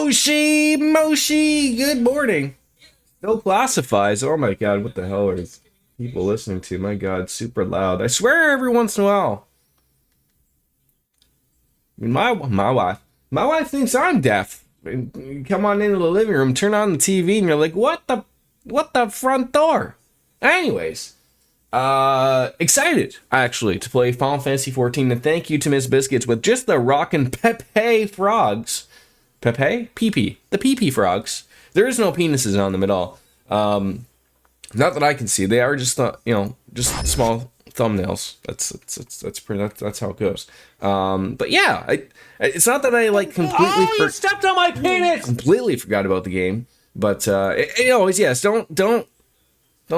Moshi, good morning. No classifies. Oh my god, what the hell are people listening to? My god, super loud. I swear every once in a while. I mean, my wife thinks I'm deaf. You come on into the living room, turn on the TV, and you're like, what the front door? Anyways, excited actually to play Final Fantasy XIV, and thank you to Miss Biscuits with just the rockin' Pepe frogs. Pepe? Pee-pee. The pee-pee frogs. There is no penises on them at all. Not that I can see. They are just, just small thumbnails. That's how it goes. But yeah, it's not that I like completely. You stepped on my penis. Completely forgot about the game. But always yes. Don't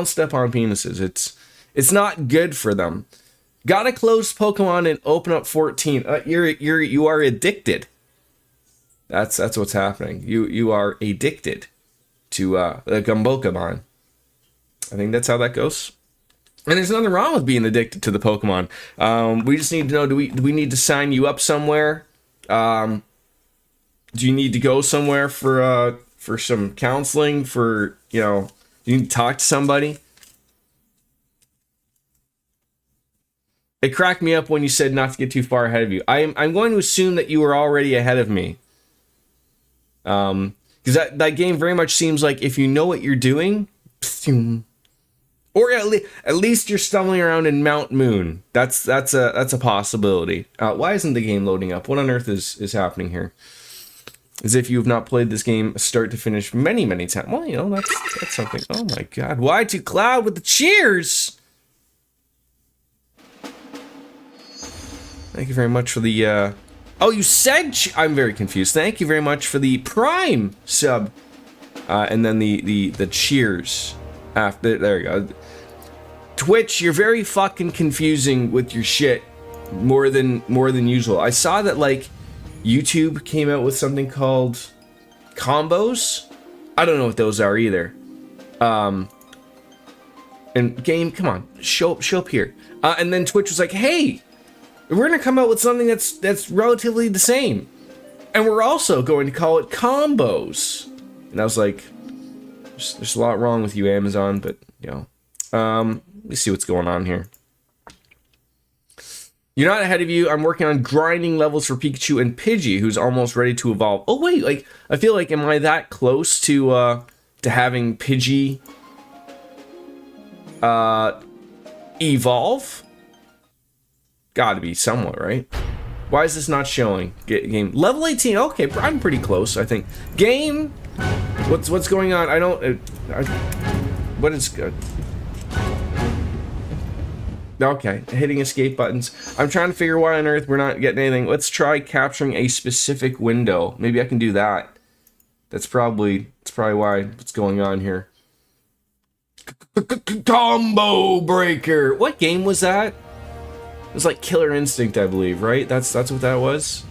step on penises. It's not good for them. Gotta close Pokemon and open up 14. You are addicted. That's what's happening. You are addicted to the Gumbokemon. I think that's how that goes. And there's nothing wrong with being addicted to the Pokemon. We just need to know, do we need to sign you up somewhere? Do you need to go somewhere for some counseling? Do you need to talk to somebody? It cracked me up when you said not to get too far ahead of you. I'm going to assume that you were already ahead of me. Because that game very much seems like if you know what you're doing, or at least you're stumbling around in Mount Moon. That's a possibility. Why isn't the game loading up? What on earth is happening here? As if you have not played this game start to finish many times. Well, that's something. Oh my god! Y2Cloud with the cheers. Thank you very much for the. Oh, you said I'm very confused. Thank you very much for the Prime sub, and then the cheers after. There you go. Twitch, you're very fucking confusing with your shit more than usual. I saw that like YouTube came out with something called combos. I don't know what those are either. And game, come on, show up here. And then Twitch was like, hey, we're gonna come out with something that's relatively the same, and we're also going to call it combos. And I was like, there's a lot wrong with you, Amazon, but let me see what's going on here. You're not ahead of you. I'm working on grinding levels for Pikachu and Pidgey, who's almost ready to evolve. Oh wait, like I feel like, am I that close to having Pidgey evolve? Gotta be somewhat, right? Why is this not showing? Game level 18. Okay, I'm pretty close, I think. Game, what's going on? I don't. What is good? Okay, hitting escape buttons. I'm trying to figure why on earth we're not getting anything. Let's try capturing a specific window. Maybe I can do that. That's probably why. What's going on here? Combo breaker. What game was that? It was like Killer Instinct, I believe, right? That's what that was.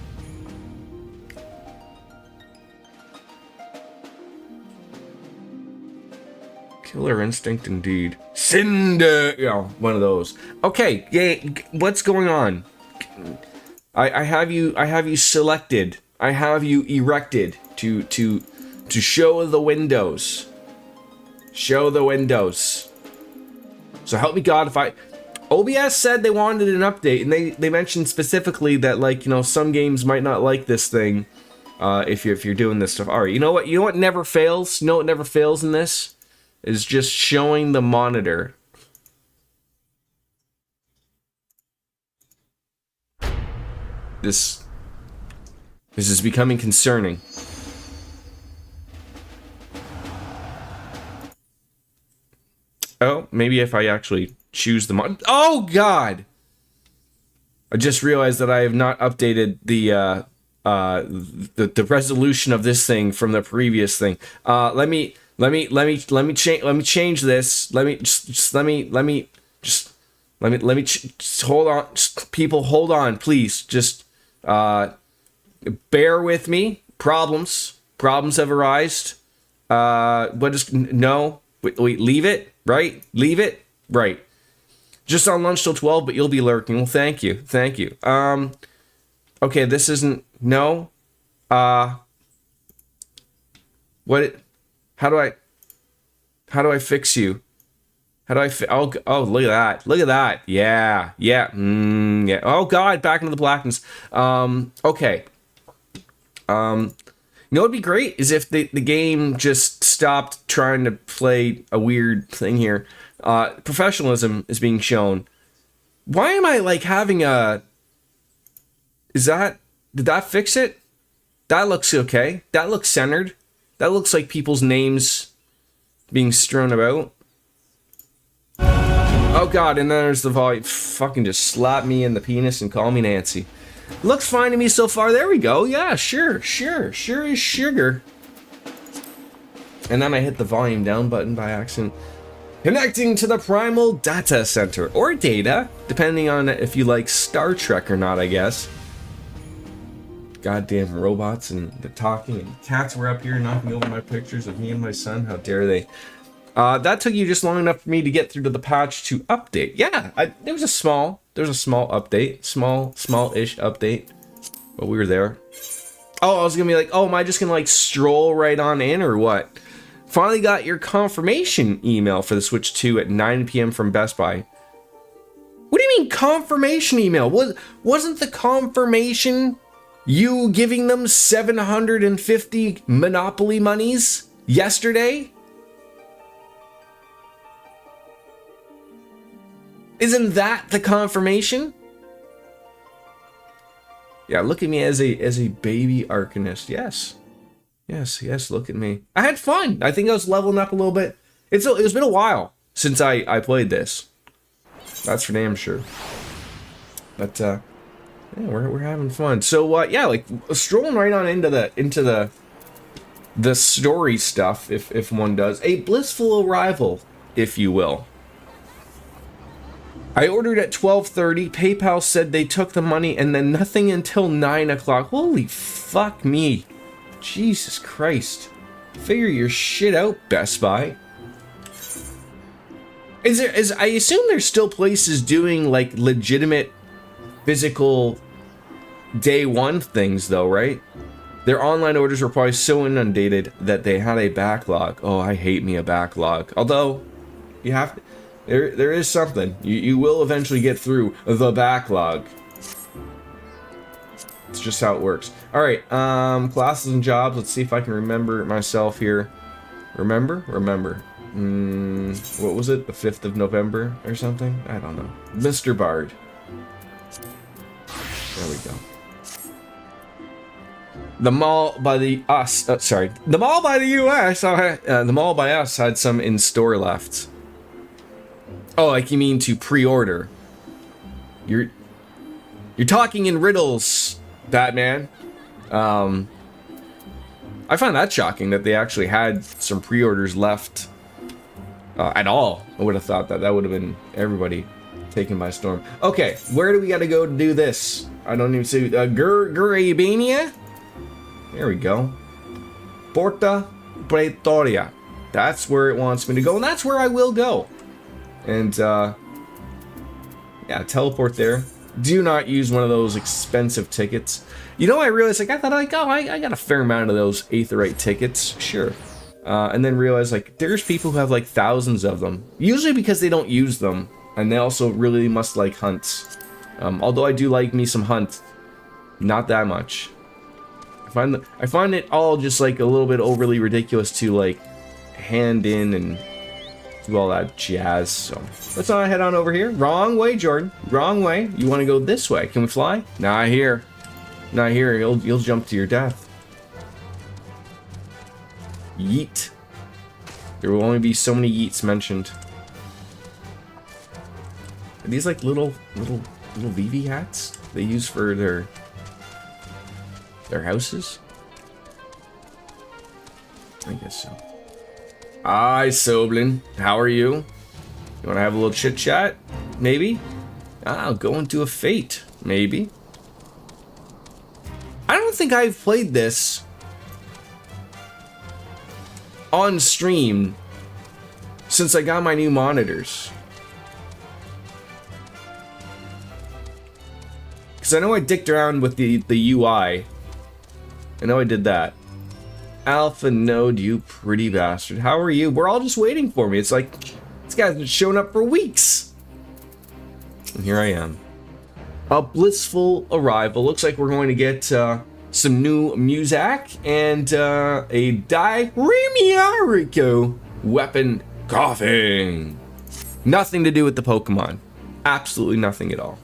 Killer Instinct, indeed. Cinder, one of those. Okay, yeah. What's going on? I have you selected. I have you erected to show the windows. Show the windows. So help me God if I. OBS said they wanted an update, and they mentioned specifically that, like, some games might not like this thing if you're doing this stuff. All right, you know what never fails? You know what never fails in this? Is just showing the monitor. This is becoming concerning. Oh, maybe if I actually choose the mod. Oh God! I just realized that I have not updated the resolution of this thing from the previous thing. Let me change this. Let me hold on. People, hold on, please. Just bear with me. Problems have arisen. What is no? Wait, leave it. Right? Leave it. Right. Just on lunch till 12, but you'll be lurking. Well, thank you. Okay, this isn't no. What? How do I fix you? How do I oh, look at that. Look at that. Yeah. Yeah. Yeah. Oh god, back into the blackness. Okay. You know what'd be great is if the game just stopped trying to play a weird thing here. Professionalism is being shown. Why am I like having a... did that fix it? That looks okay. That looks centered. That looks like people's names being strewn about. Oh god, and then there's the volume. Fucking just slap me in the penis and call me Nancy. Looks fine to me so far. There we go. Yeah, sure is sugar. And then I hit the volume down button by accident. Connecting to the primal data center, or data, depending on if you like Star Trek or not, I guess. Goddamn robots and the talking, and cats were up here knocking over my pictures of me and my son. How dare they? That took you just long enough for me to get through to the patch to update. Yeah, there was a small update, small-ish update, but we were there. Oh, I was gonna be like, oh, am I just gonna like stroll right on in or what? Finally got your confirmation email for the Switch 2 at 9 p.m. from Best Buy. What do you mean confirmation email? Wasn't the confirmation you giving them 750 Monopoly monies yesterday? Isn't that the confirmation? Yeah, look at me as a baby Arcanist. Yes, look at me. I had fun. I think I was leveling up a little bit. It's been a while since I played this. That's for damn sure. But yeah, we're having fun. So yeah, like strolling right on into the story stuff, if one does. A blissful arrival, if you will. I ordered at 12:30. PayPal said they took the money and then nothing until 9 o'clock. Holy fuck me. Jesus Christ. Figure your shit out, Best Buy. I assume there's still places doing like legitimate physical day one things though, right? Their online orders were probably so inundated that they had a backlog. Oh, I hate me a backlog. Although, you have to... There is something. You will eventually get through the backlog. It's just how it works. Alright, classes and jobs. Let's see if I can remember myself here. Remember? What was it? The 5th of November or something? I don't know. Mr. Bard. There we go. The mall by the us. The mall by the US. The mall by us had some in store left. Oh, like you mean to pre-order? You're talking in riddles, Batman. I find that shocking that they actually had some pre-orders left at all. I would have thought that would have been everybody taken by storm. Okay, where do we got to go to do this? I don't even see. Gurabania? There we go. Porta Pretoria. That's where it wants me to go, and that's where I will go. And, yeah, teleport there. Do not use one of those expensive tickets. You know, I realized, like, I thought, like, oh, I got a fair amount of those Aetherite tickets. Sure. And then realized, like, there's people who have, like, thousands of them. Usually because they don't use them. And they also really must like hunts. Although I do like me some hunt. Not that much. I find it all just, like, a little bit overly ridiculous to, like, hand in and... do all that jazz. So let's not head on over here. Wrong way, Jordan. Wrong way. You want to go this way? Can we fly? Not here. Not here. You'll jump to your death. Yeet. There will only be so many yeets mentioned. Are these like little VV hats they use for their houses? I guess so. Hi, Soblin. How are you? You want to have a little chit chat? Maybe? I'll go into a fate. Maybe. I don't think I've played this on stream since I got my new monitors. Because I know I dicked around with the UI. I know I did that. Alpha Node, you pretty bastard. How are you? We're all just waiting for me. It's like, this guy's been showing up for weeks. And here I am. A blissful arrival. Looks like we're going to get some new music and a Daimyariko weapon coughing. Nothing to do with the Pokemon. Absolutely nothing at all.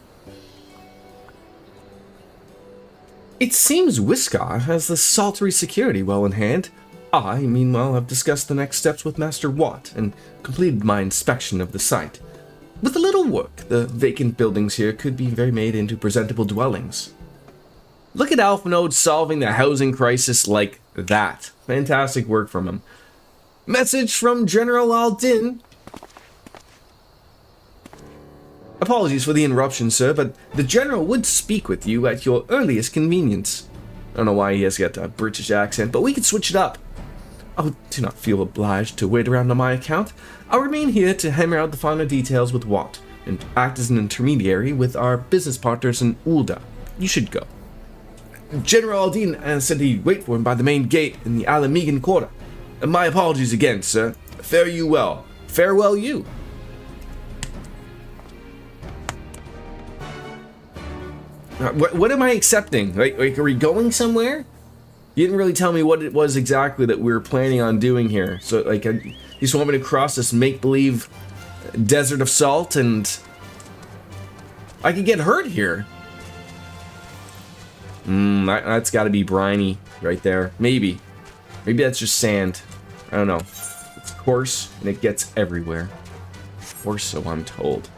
It seems Whiska has the Saltery security well in hand. I, meanwhile, have discussed the next steps with Master Watt and completed my inspection of the site. With a little work, the vacant buildings here could be made into presentable dwellings. Look at Alpha Node solving the housing crisis like that. Fantastic work from him. Message from General Aldin. Apologies for the interruption, sir, but the General would speak with you at your earliest convenience. I don't know why he has got a British accent, but we can switch it up. Oh, do not feel obliged to wait around on my account. I'll remain here to hammer out the final details with Watt, and act as an intermediary with our business partners in Ulda. You should go. General Aldin said he'd wait for him by the main gate in the Alamegan Quarter. My apologies again, sir. Fare you well. Farewell you. What am I accepting? Like, are we going somewhere? You didn't really tell me what it was exactly that we were planning on doing here. So, like, you just want me to cross this make-believe desert of salt and I could get hurt here. That's got to be briny right there. Maybe that's just sand. I don't know. It's coarse and it gets everywhere. Or so I'm told.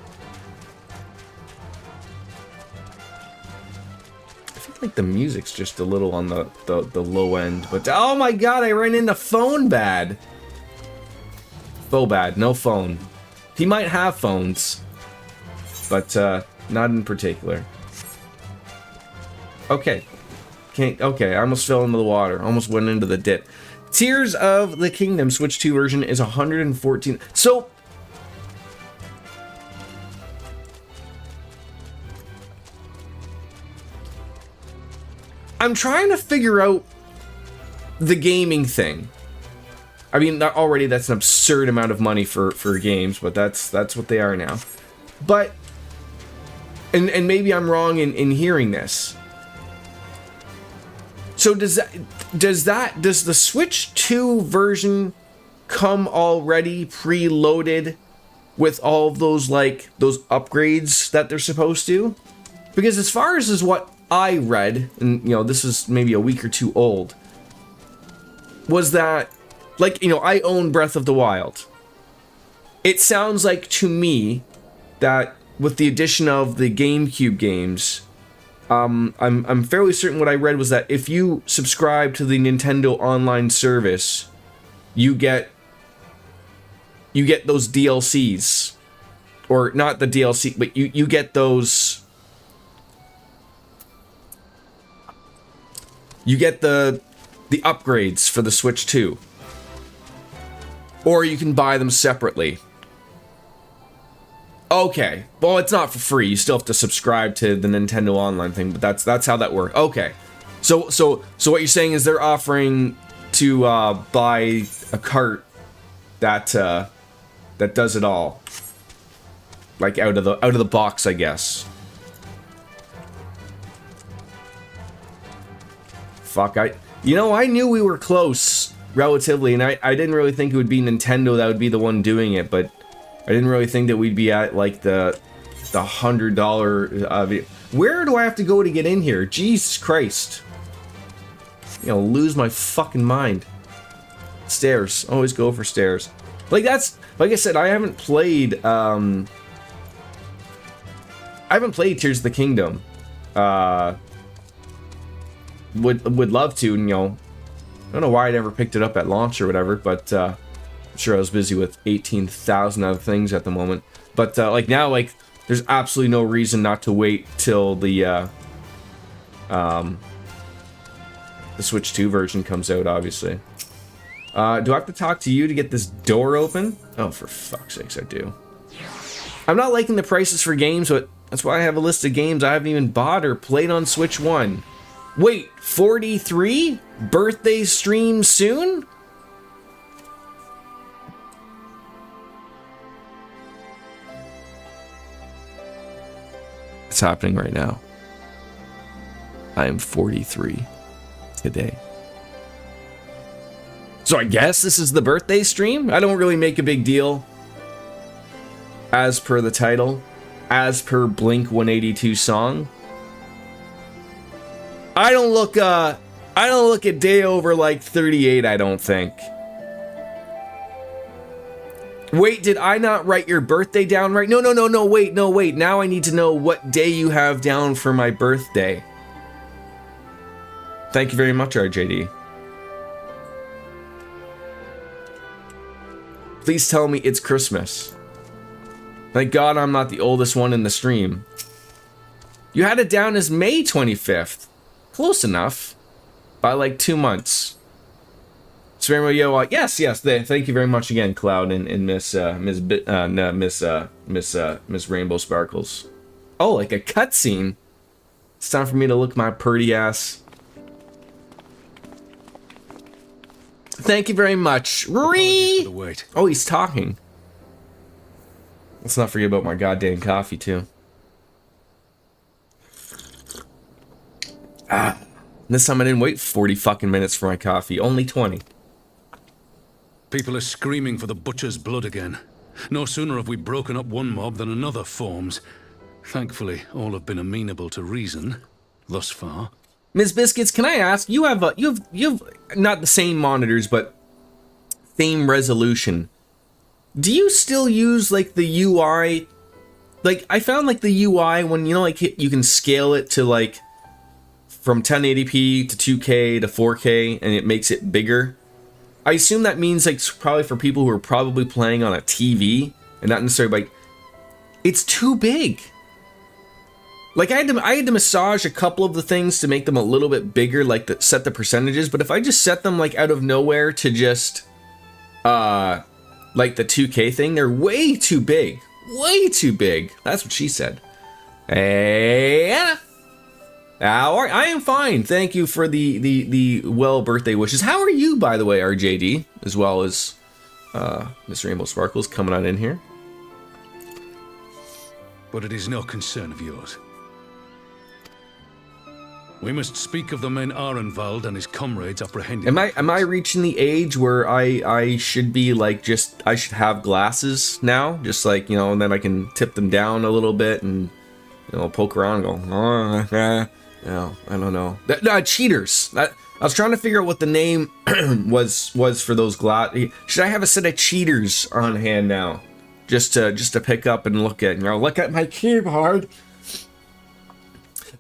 Like the music's just a little on the low end, but oh my god, I ran into Phone Bad. Phobad, no phone. He might have phones, but not in particular. Okay, okay, I almost fell into the water, almost went into the dip. Tears of the Kingdom Switch 2 version is 114. So I'm trying to figure out the gaming thing. I mean, already that's an absurd amount of money for games, but that's what they are now. But and maybe I'm wrong in hearing this. So does the Switch 2 version come already preloaded with all of those those upgrades that they're supposed to? Because as far as what I read, and this is maybe a week or two old, was that I own Breath of the Wild. It sounds like to me that with the addition of the GameCube games, I'm fairly certain what I read was that if you subscribe to the Nintendo Online service, you get those DLCs, or not the DLC, but you get those. You get the upgrades for the Switch 2. Or you can buy them separately. Okay. Well, it's not for free. You still have to subscribe to the Nintendo Online thing, but that's how that works. Okay. So what you're saying is they're offering to buy a cart that does it all. Like out of the box, I guess. Fuck, I knew we were close, relatively, and I didn't really think it would be Nintendo that would be the one doing it, but I didn't really think that we'd be at, the $100, where do I have to go to get in here? Jesus Christ. Lose my fucking mind. Stairs. Always go for stairs. Like I said, I haven't played Tears of the Kingdom. Would love to, I don't know why I never picked it up at launch or whatever, but I'm sure I was busy with 18,000 other things at the moment. But now, there's absolutely no reason not to wait till the Switch 2 version comes out, obviously. Do I have to talk to you to get this door open? Oh, for fuck's sakes, I do. I'm not liking the prices for games, but that's why I have a list of games I haven't even bought or played on Switch 1. Wait, 43? Birthday stream soon? It's happening right now. I am 43 today. So I guess this is the birthday stream? I don't really make a big deal. As per the title. As per Blink 182 song. I don't look a day over like 38, I don't think. Wait, did I not write your birthday down right? No, wait. Now I need to know what day you have down for my birthday. Thank you very much, RJD. Please tell me it's Christmas. Thank God I'm not the oldest one in the stream. You had it down as May 25th. Close enough. By like 2 months. Yes, thank you very much again, Cloud and Miss Rainbow Sparkles. Oh, like a cutscene. It's time for me to look my pretty ass. Thank you very much. Oh, he's talking. Let's not forget about my goddamn coffee, too. This time I didn't wait 40 fucking minutes for my coffee. Only 20. People are screaming for the butcher's blood again. No sooner have we broken up one mob than another forms. Thankfully, all have been amenable to reason, thus far. Ms. Biscuits, can I ask, you have not the same monitors, but same resolution. Do you still use like the UI? Like I found like the UI when like you can scale it to like from 1080p to 2K to 4K and it makes it bigger. I assume that means like probably for people who are probably playing on a TV and not necessarily like it's too big. Like I had to massage a couple of the things to make them a little bit bigger, like set the percentages, but if I just set them like out of nowhere to just like the 2K thing, they're way too big. Way too big. That's what she said. Hey, I am fine. Thank you for the well birthday wishes. How are you, by the way, RJD, as well as Miss Rainbow Sparkles coming on in here? But it is no concern of yours. We must speak of the men Arenvald and his comrades apprehended. Am I reaching the age where I should be like I should have glasses now, just like and then I can tip them down a little bit and poke around and go I don't know. Cheaters. I was trying to figure out what the name was for those Should I have a set of cheaters on hand now, just to pick up and look at look at my keyboard.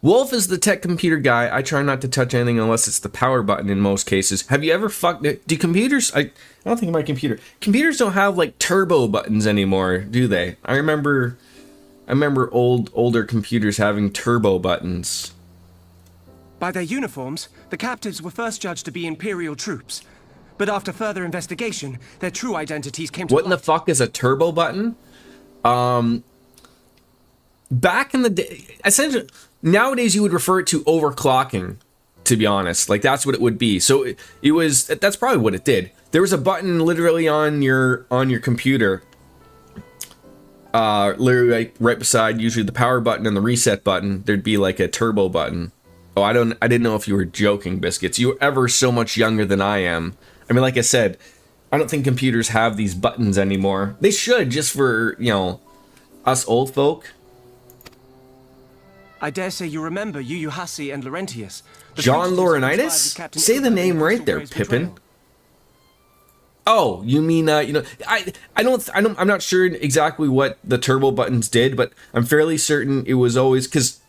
Wolf is the tech computer guy. I try not to touch anything unless it's the power button in most cases. Have you ever fucked it? Do computers... I don't think my computer... Computers don't have, like, turbo buttons anymore, do they? I remember older computers having turbo buttons. By their uniforms, the captives were first judged to be Imperial troops. But after further investigation, their true identities came to What in the fuck is a turbo button? Back in the day... Essentially... Nowadays, you would refer it to overclocking, to be honest. Like, that's what it would be. So, that's probably what it did. There was a button literally on your computer. Literally right beside usually the power button and the reset button, there'd be like a turbo button. Oh, I didn't know if you were joking, Biscuits. You were ever so much younger than I am. I mean, like I said, I don't think computers have these buttons anymore. They should, just for, us old folk. I dare say you remember Yuyuhasi and Laurentius. John Laurinaitis? Say the name right there, Pippin. Oh, you mean I'm not sure exactly what the turbo buttons did, but I'm fairly certain it was always because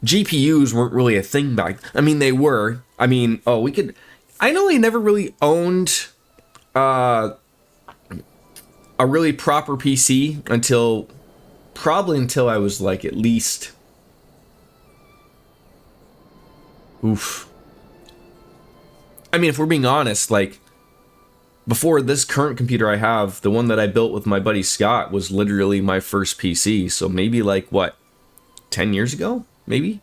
GPUs weren't really a thing back. I mean, they were. I mean, I know I never really owned a really proper PC until I was like at least. Oof. I mean, if we're being honest, like, before this current computer I have, the one that I built with my buddy Scott was literally my first PC. So maybe like, 10 years ago? Maybe?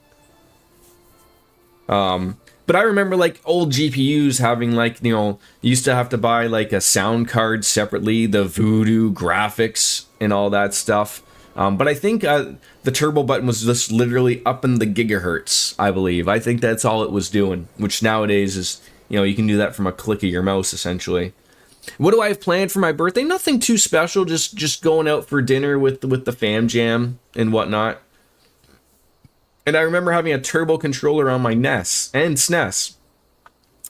But I remember like old GPUs having like, you used to have to buy like a sound card separately, the Voodoo graphics and all that stuff. But I think the turbo button was just literally up in the gigahertz, I believe. I think that's all it was doing, which nowadays is, you can do that from a click of your mouse, essentially. What do I have planned for my birthday? Nothing too special, just going out for dinner with the fam jam and whatnot. And I remember having a turbo controller on my NES and SNES.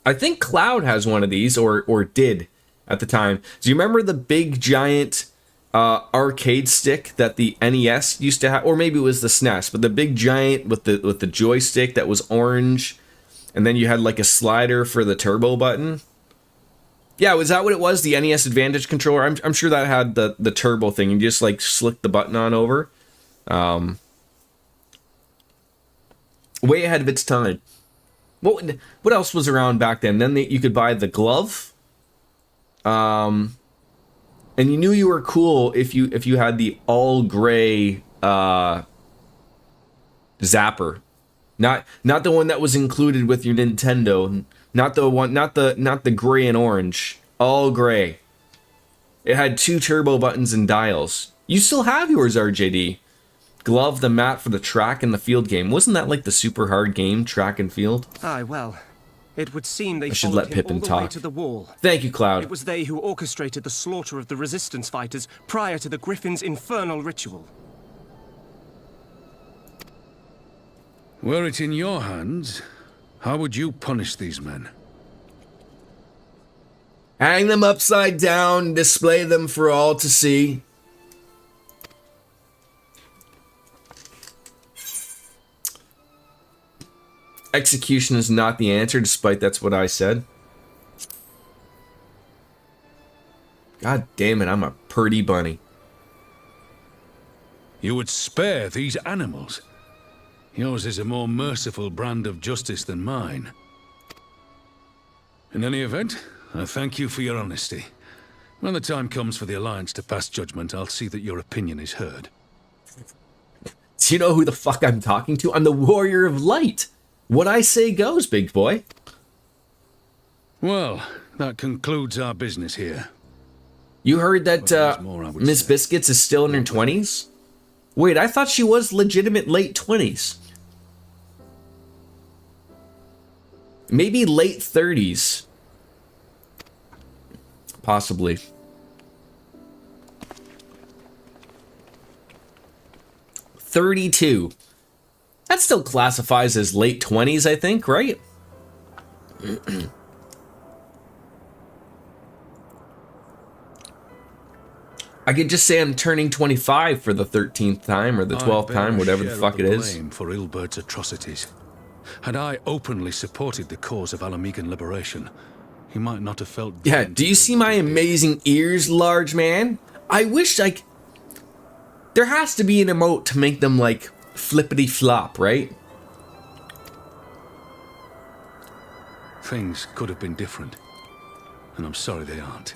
I think Cloud has one of these, or did at the time. Do you remember the big giant arcade stick that the NES used to have? Or maybe it was the SNES, but the big giant with the joystick that was orange, and then you had like a slider for the turbo button. Yeah, was that what it was? The NES Advantage controller? I'm sure that had the turbo thing. You just like slick the button on over. Way ahead of its time. What else was around back then? Then you could buy the glove. And you knew you were cool if you had the all gray zapper. Not the one that was included with your Nintendo. Not the gray and orange. All gray. It had 2 turbo buttons and dials. You still have yours, RJD. Glove the mat for the track and the field game. Wasn't that like the super hard game, track and field? Aye, well, it would seem they I should followed let Pippin him all the talk. way to the wall. Thank you, Cloud. It was they who orchestrated the slaughter of the resistance fighters prior to the Griffin's infernal ritual. Were it in your hands, how would you punish these men? Hang them upside down, display them for all to see. Execution is not the answer, despite that's what I said. God damn it, I'm a purdy bunny. You would spare these animals. Yours is a more merciful brand of justice than mine. In any event, I thank you for your honesty. When the time comes for the Alliance to pass judgment, I'll see that your opinion is heard. Do you know who the fuck I'm talking to? I'm the Warrior of Light. What I say goes, big boy. Well, that concludes our business here. You heard that Miss Biscuits is still in her 20s? Wait, I thought she was legitimate late 20s. Maybe late 30s. Possibly. $32. That still classifies as late 20s, I think, right? I could just say I'm turning 25 for the 13th time or the 12th time, whatever the fuck it is. For Ilbert's atrocities. Had I openly supported the cause of Alamegan liberation, he might not have felt... Yeah, do you see my amazing ears, large man? I wish, like... There has to be an emote to make them, like, flippity flop, right? Things could have been different, and I'm sorry they aren't.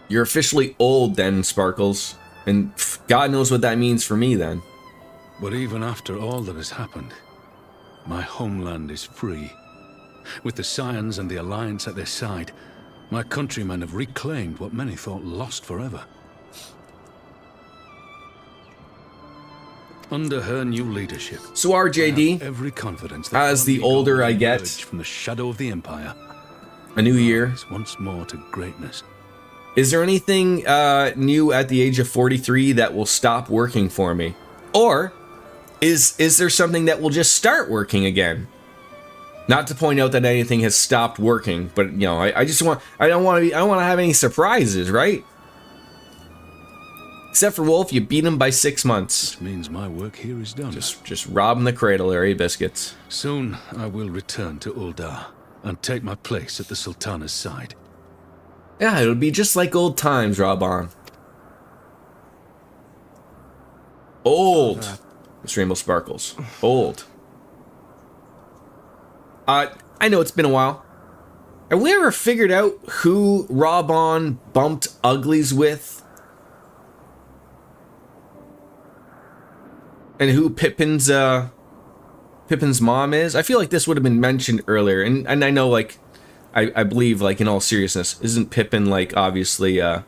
You're officially old then, Sparkles. And God knows what that means for me then. But even after all that has happened, my homeland is free. With the Scions and the Alliance at their side, my countrymen have reclaimed what many thought lost forever. Under her new leadership, so RJD, every confidence that as the older I get, from the shadow of the Empire, a new year, once more to greatness. Is there anything new at the age of 43 that will stop working for me? Or is there something that will just start working again? Not to point out that anything has stopped working, but you know, I don't want to have any surprises, right? Except for Wolf, you beat him by 6 months. Which means my work here is done. Just robbing the cradle there, eh, Biscuits? Soon I will return to Uldar and take my place at the Sultana's side. Yeah, it'll be just like old times, Raban. Old. It's Rainbow Sparkles. Old. I know it's been a while. Have we ever figured out who Raban bumped uglies with? and who Pippin's mom is. I feel like this would have been mentioned earlier, and I know, like, I believe, like, in all seriousness, isn't Pippin, like, obviously an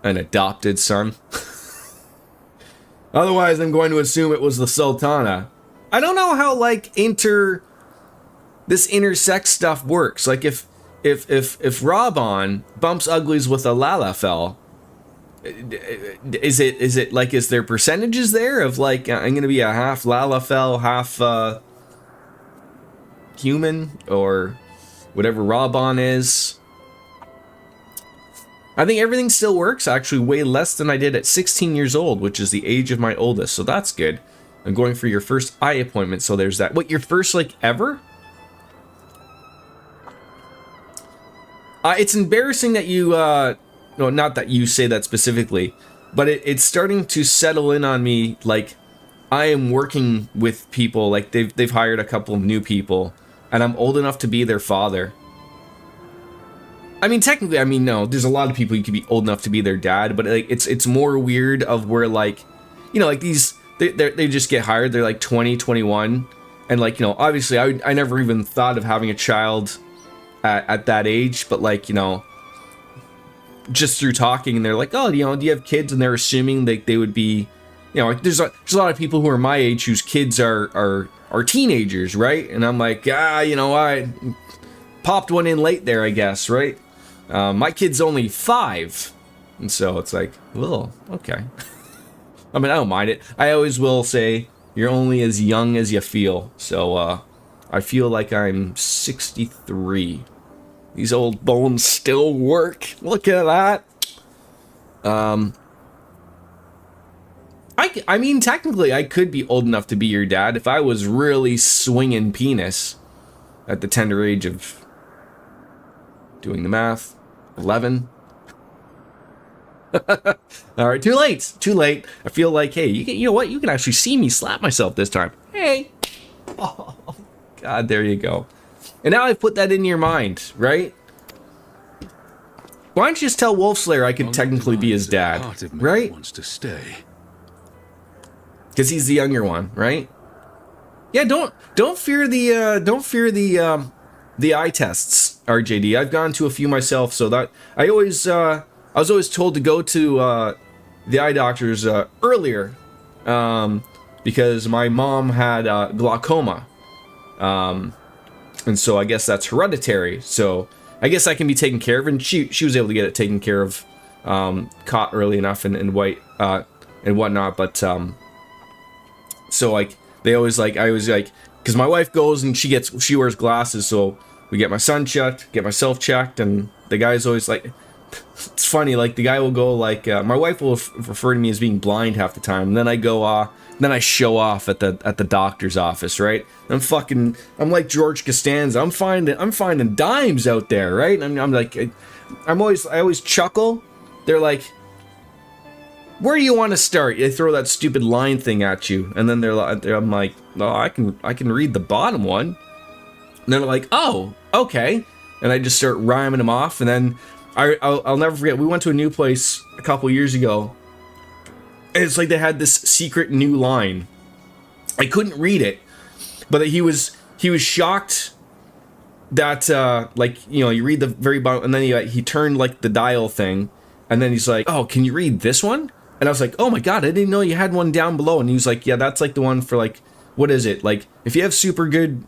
adopted son? Otherwise, I'm going to assume it was the Sultana. I don't know how, like, this intersex stuff works. Like, if Raban bumps uglies with a Lalafell, is it like, is there percentages there of, like, I'm gonna be a half Lalafell, half human, or whatever Raban is? I think everything still works, actually way less than I did at 16 years old, which is the age of my oldest, so that's good. I'm going for your first eye appointment, so there's that. What, your first, like, ever? It's embarrassing that you, no, not that you say that specifically, but it's starting to settle in on me, like, I am working with people, like, they've hired a couple of new people, and I'm old enough to be their father. I mean, technically, I mean, no, there's a lot of people you could be old enough to be their dad, but, like, it's more weird of where, like, you know, like, these, they just get hired, they're, like, 20, 21, and, like, you know, obviously, I never even thought of having a child at that age, but, like, you know, just through talking, and they're like, oh, you know, do you have kids? And they're assuming that they would be, you know, like, there's a lot of people who are my age whose kids are teenagers, right? And I'm like, you know, I popped one in late there, I guess, right? My kid's only 5, and so it's like, well, okay. I mean, I don't mind it. I always will say, you're only as young as you feel. So, I feel like I'm 63. These old bones still work. Look at that. I mean, technically, I could be old enough to be your dad if I was really swinging penis at the tender age of, doing the math, 11. All right, too late. I feel like, hey, you know what? You can actually see me slap myself this time. Hey. Oh, God, there you go. And now I've put that in your mind, right? Why don't you just tell Wolfslayer I could technically be his dad, right? Wants to stay. Because he's the younger one, right? Yeah, don't fear the eye tests, RJD. I've gone to a few myself, so that I was always told to go to the eye doctors earlier, because my mom had glaucoma, and so I guess that's hereditary. So I guess I can be taken care of, and she was able to get it taken care of, caught early enough and whatnot. But so, like, I was like, because my wife goes and she wears glasses, so we get my son checked, get myself checked, and the guy's always like, it's funny, like, the guy will go, like, my wife will refer to me as being blind half the time, and then I go, then I show off at the doctor's office, right? I'm like George Costanza. I'm finding dimes out there, right? I'm like, I always chuckle. They're like, where do you want to start? They throw that stupid line thing at you, and then I'm like, oh, I can read the bottom one. And they're like, oh, okay, and I just start rhyming them off, and then I'll never forget. We went to a new place a couple years ago, and it's like they had this secret new line. I couldn't read it, but he was shocked that like, you know, you read the very bottom, and then he turned, like, the dial thing, and then he's like, oh, can you read this one? And I was like, oh my God, I didn't know you had one down below. And he was like, yeah, that's like the one for, like, what is it? Like, if you have super good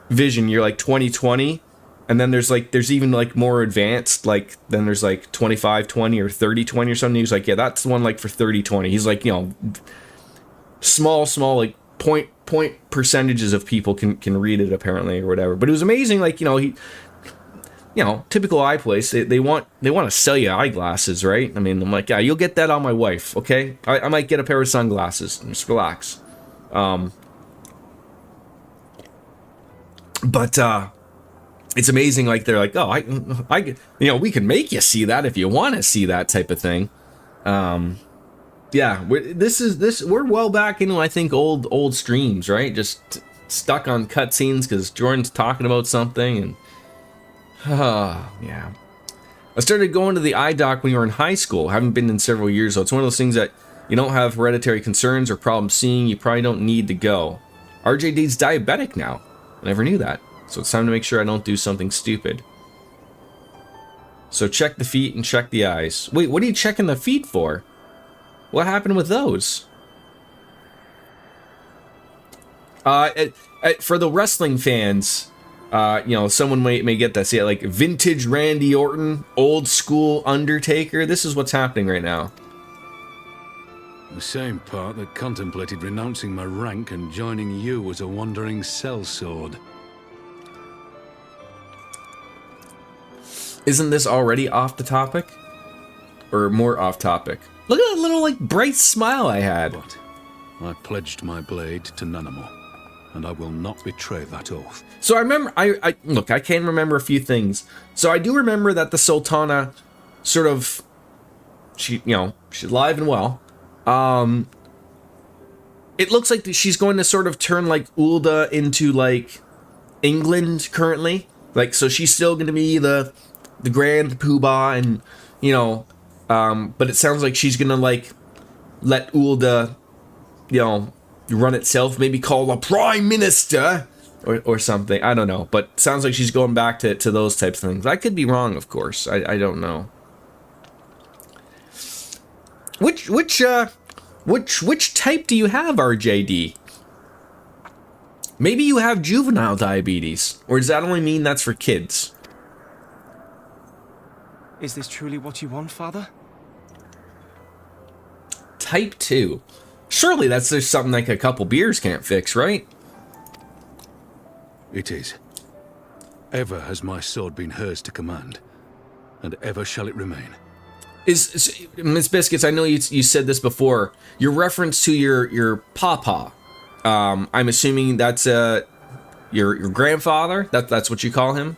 vision, you're like 20/20. And then there's even, like, more advanced, like, then there's like 25/20 or 30/20 or something. He was like, yeah, that's the one, like, for 30/20. He's like, you know, small, like, point percentages of people can read it, apparently, or whatever. But it was amazing, like, you know, typical eye place, they want to sell you eyeglasses, right? I mean, I'm like, yeah, you'll get that on my wife, okay? I might get a pair of sunglasses. Just relax. But it's amazing, like, they're like, oh, I you know, we can make you see that if you want to see that type of thing. Yeah, we're well back into, I think, old streams, right? Just stuck on cutscenes because Jordan's talking about something, and yeah. I started going to the eye doc when you were in high school. Haven't been in several years, so it's one of those things that You don't have hereditary concerns or problems seeing. You probably don't need to go. RJD's diabetic now. I never knew that. So it's time to make sure I don't do something stupid. So check the feet and check the eyes. Wait, what are you checking the feet for? What happened with those? For the wrestling fans, you know, someone may get this. Yeah, like vintage Randy Orton, old school Undertaker. This is what's happening right now. The same part that contemplated renouncing my rank and joining you as a wandering sellsword. Isn't this already off the topic? Or more off topic? Look at that little, like, bright smile I had. But I pledged my blade to Nanamo, and I will not betray that oath. So I remember, look, I can remember a few things. So I do remember that the Sultana sort of, she's alive and well. It looks like she's going to sort of turn, like, Ulda into, like, England currently. Like, so she's still going to be the grand poobah and, you know, but it sounds like she's going to, like, let Ulda, you know, run itself, maybe call a prime minister or something. I don't know, but it sounds like she's going back to those types of things. I could be wrong, of course. I don't know. Which type do you have, RJD? Maybe you have juvenile diabetes, or does that only mean that's for kids? Is this truly what you want, Father? Type 2. Surely that's just something like a couple beers can't fix, right? It is. Ever has my sword been hers to command, and ever shall it remain. Is Miss Biscuits, I know you said this before. Your reference to your papa, I'm assuming that's your grandfather. That's what you call him.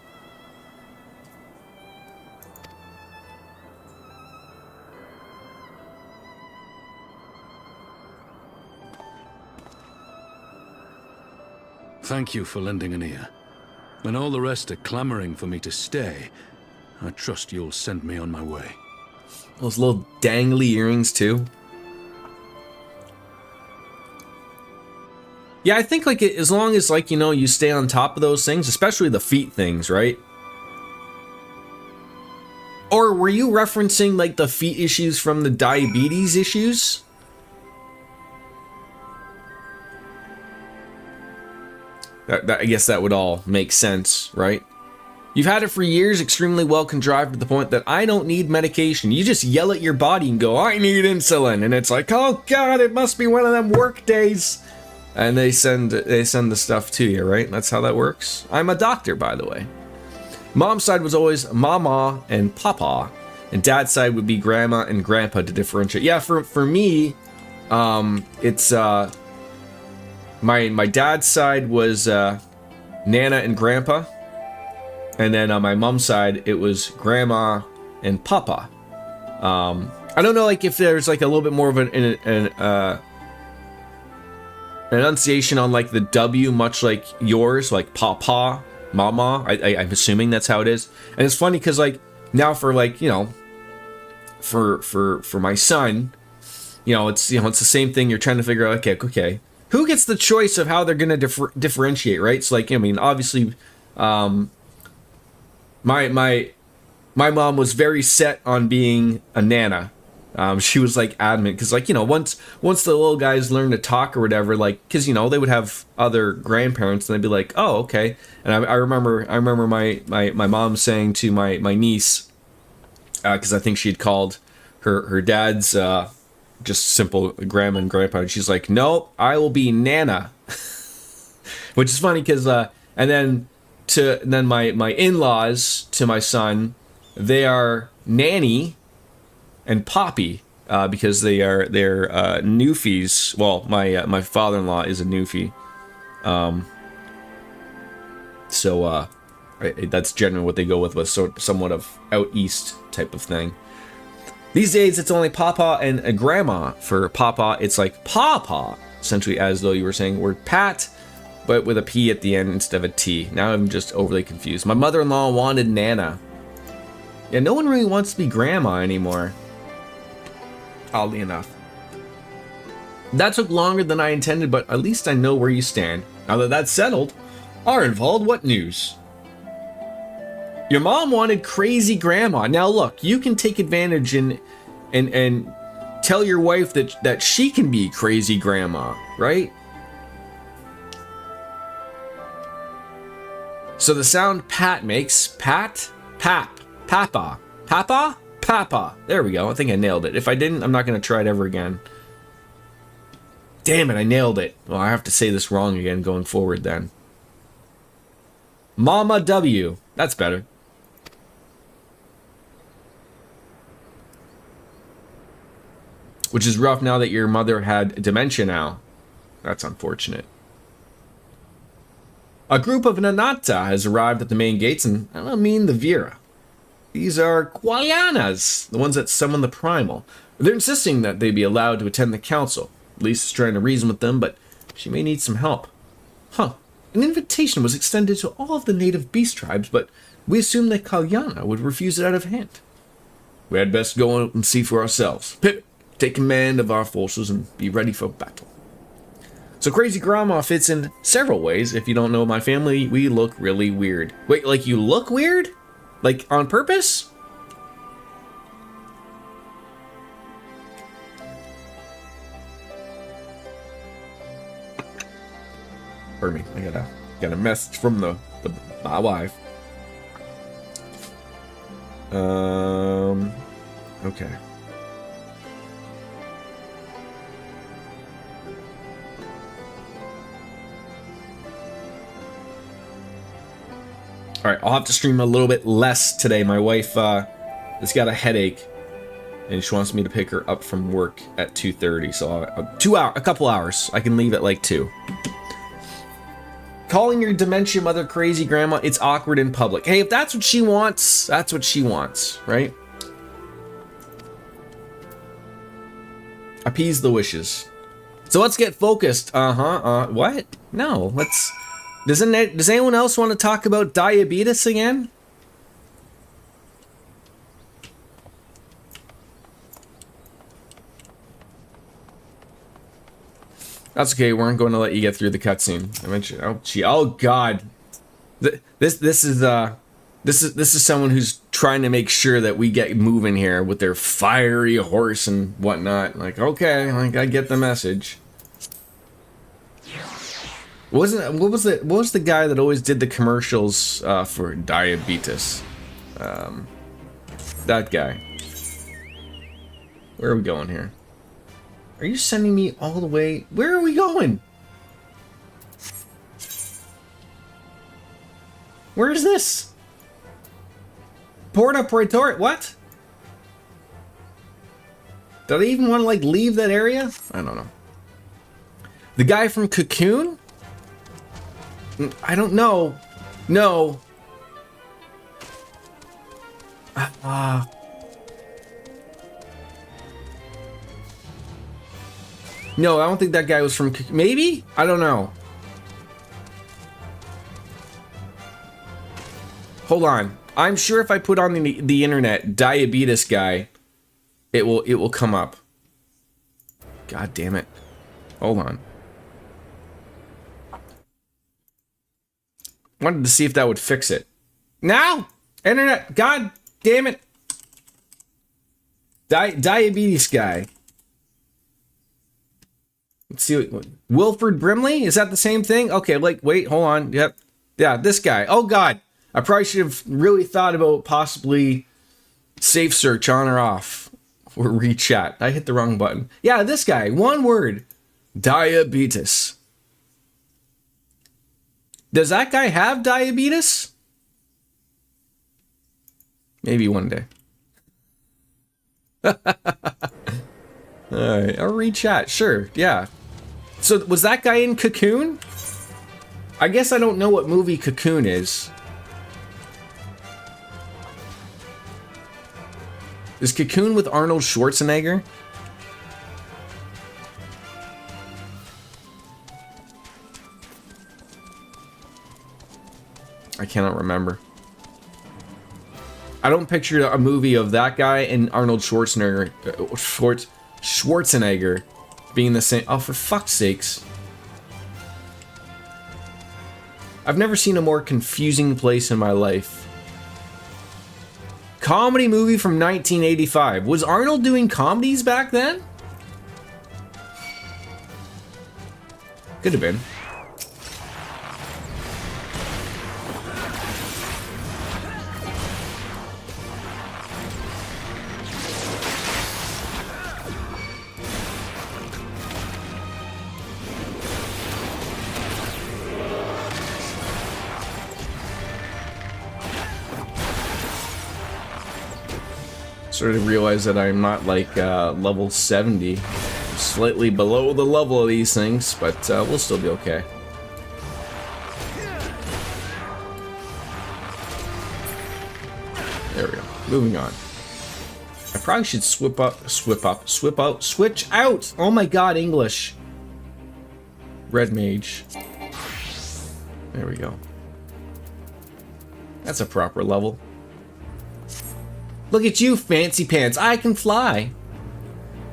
Thank you for lending an ear. When all the rest are clamoring for me to stay, I trust you'll send me on my way. Those little dangly earrings too. Yeah, I think like as long as like, you know, you stay on top of those things, especially the feet things, right? Or were you referencing like the feet issues from the diabetes issues? I guess that would all make sense, right? You've had it for years, extremely well contrived to the point that I don't need medication. You just yell at your body and go, I need insulin. And it's like, oh God, it must be one of them work days. And they send the stuff to you, right? That's how that works. I'm a doctor, by the way. Mom's side was always mama and papa. And dad's side would be grandma and grandpa to differentiate. Yeah, for me, it's my dad's side was Nana and Grandpa, and then on my mom's side it was Grandma and Papa. I don't know, like if there's like a little bit more of an enunciation on like the W, much like yours, like Papa, Mama. I'm assuming that's how it is. And it's funny because like now for like, you know, for my son, you know, it's the same thing. You're trying to figure out, okay. Who gets the choice of how they're going to differentiate, right? So, like, I mean, obviously, my mom was very set on being a Nana. She was, like, adamant. Because, like, you know, once the little guys learn to talk or whatever, like, because, you know, they would have other grandparents, and they'd be like, oh, okay. And I remember my mom saying to my niece, because I think she had called her dad's... just simple grandma and grandpa, and she's like, nope, I will be Nana. Which is funny because and then my in-laws to my son, they are Nanny and Poppy, because they're Newfies. Well, my father-in-law is a Newfie. So that's generally what they go with somewhat of out east type of thing. These days, it's only Papa and Grandma. For Papa, it's like Papa, essentially as though you were saying word Pat, but with a P at the end instead of a T. Now I'm just overly confused. My mother-in-law wanted Nana. Yeah, no one really wants to be Grandma anymore. Oddly enough. That took longer than I intended, but at least I know where you stand. Now that that's settled, Arnvald, what news? Your mom wanted crazy grandma. Now look, you can take advantage and tell your wife that she can be crazy grandma, right? So the sound Pat makes, Pat, Pap, Papa, Papa, Papa. There we go. I think I nailed it. If I didn't, I'm not going to try it ever again. Damn it, I nailed it. Well, I have to say this wrong again going forward then. Mama W. That's better. Which is rough now that your mother had dementia now. That's unfortunate. A group of Nanata has arrived at the main gates, and I don't mean the Vera. These are Qualianas, the ones that summon the Primal. They're insisting that they be allowed to attend the council. Lisa's trying to reason with them, but she may need some help. Huh. An invitation was extended to all of the native beast tribes, but we assumed that Kalyana would refuse it out of hand. We had best go and see for ourselves. Pip, take command of our forces and be ready for battle. So Crazy Grandma fits in several ways. If you don't know my family, we look really weird. Wait, like you look weird? Like on purpose? Pardon me, I got a message from my wife. Okay. All right, I'll have to stream a little bit less today. My wife has got a headache, and she wants me to pick her up from work at 2:30. So a couple hours. I can leave at like 2. Calling your dementia mother crazy grandma, it's awkward in public. Hey, if that's what she wants, that's what she wants, right? Appease the wishes. So let's get focused. What? No, let's... Does anyone else want to talk about diabetes again? That's okay. We aren't going to let you get through the cutscene. I mentioned. Oh, gee. Oh God. This is someone who's trying to make sure that we get moving here with their fiery horse and whatnot. Like, okay, like I get the message. What was the guy that always did the commercials for diabetes? That guy. Where are we going here? Are you sending me all the way? Where are we going? Where is this? Porta Praetor? What? Did I even want to like leave that area? I don't know. The guy from Cocoon? I don't know. No. No, I don't think that guy was from... Maybe? I don't know. Hold on. I'm sure if I put on the internet diabetes guy, it will come up. God damn it. Hold on. Wanted to see if that would fix it. Now! Internet! God damn it! Diabetes guy. Let's see what... Wilford Brimley? Is that the same thing? Okay, like, wait, hold on. Yep. Yeah, this guy. Oh, God. I probably should have really thought about possibly safe search on or off. Or rechat. I hit the wrong button. Yeah, this guy. One word. Diabetes. Does that guy have diabetes? Maybe one day. Alright, I'll rechat. Sure, yeah. So, was that guy in Cocoon? I guess I don't know what movie Cocoon is. Is Cocoon with Arnold Schwarzenegger? I cannot remember. I don't picture a movie of that guy and Arnold Schwarzenegger being the same. Oh, for fuck's sakes. I've never seen a more confusing place in my life. Comedy movie from 1985. Was Arnold doing comedies back then? Could have been. Sort of realize that I'm not like level 70. I'm slightly below the level of these things, but we'll still be okay. There we go. Moving on. I probably should switch out. Oh my god, English. Red mage. There we go. That's a proper level. Look at you, fancy pants. I can fly.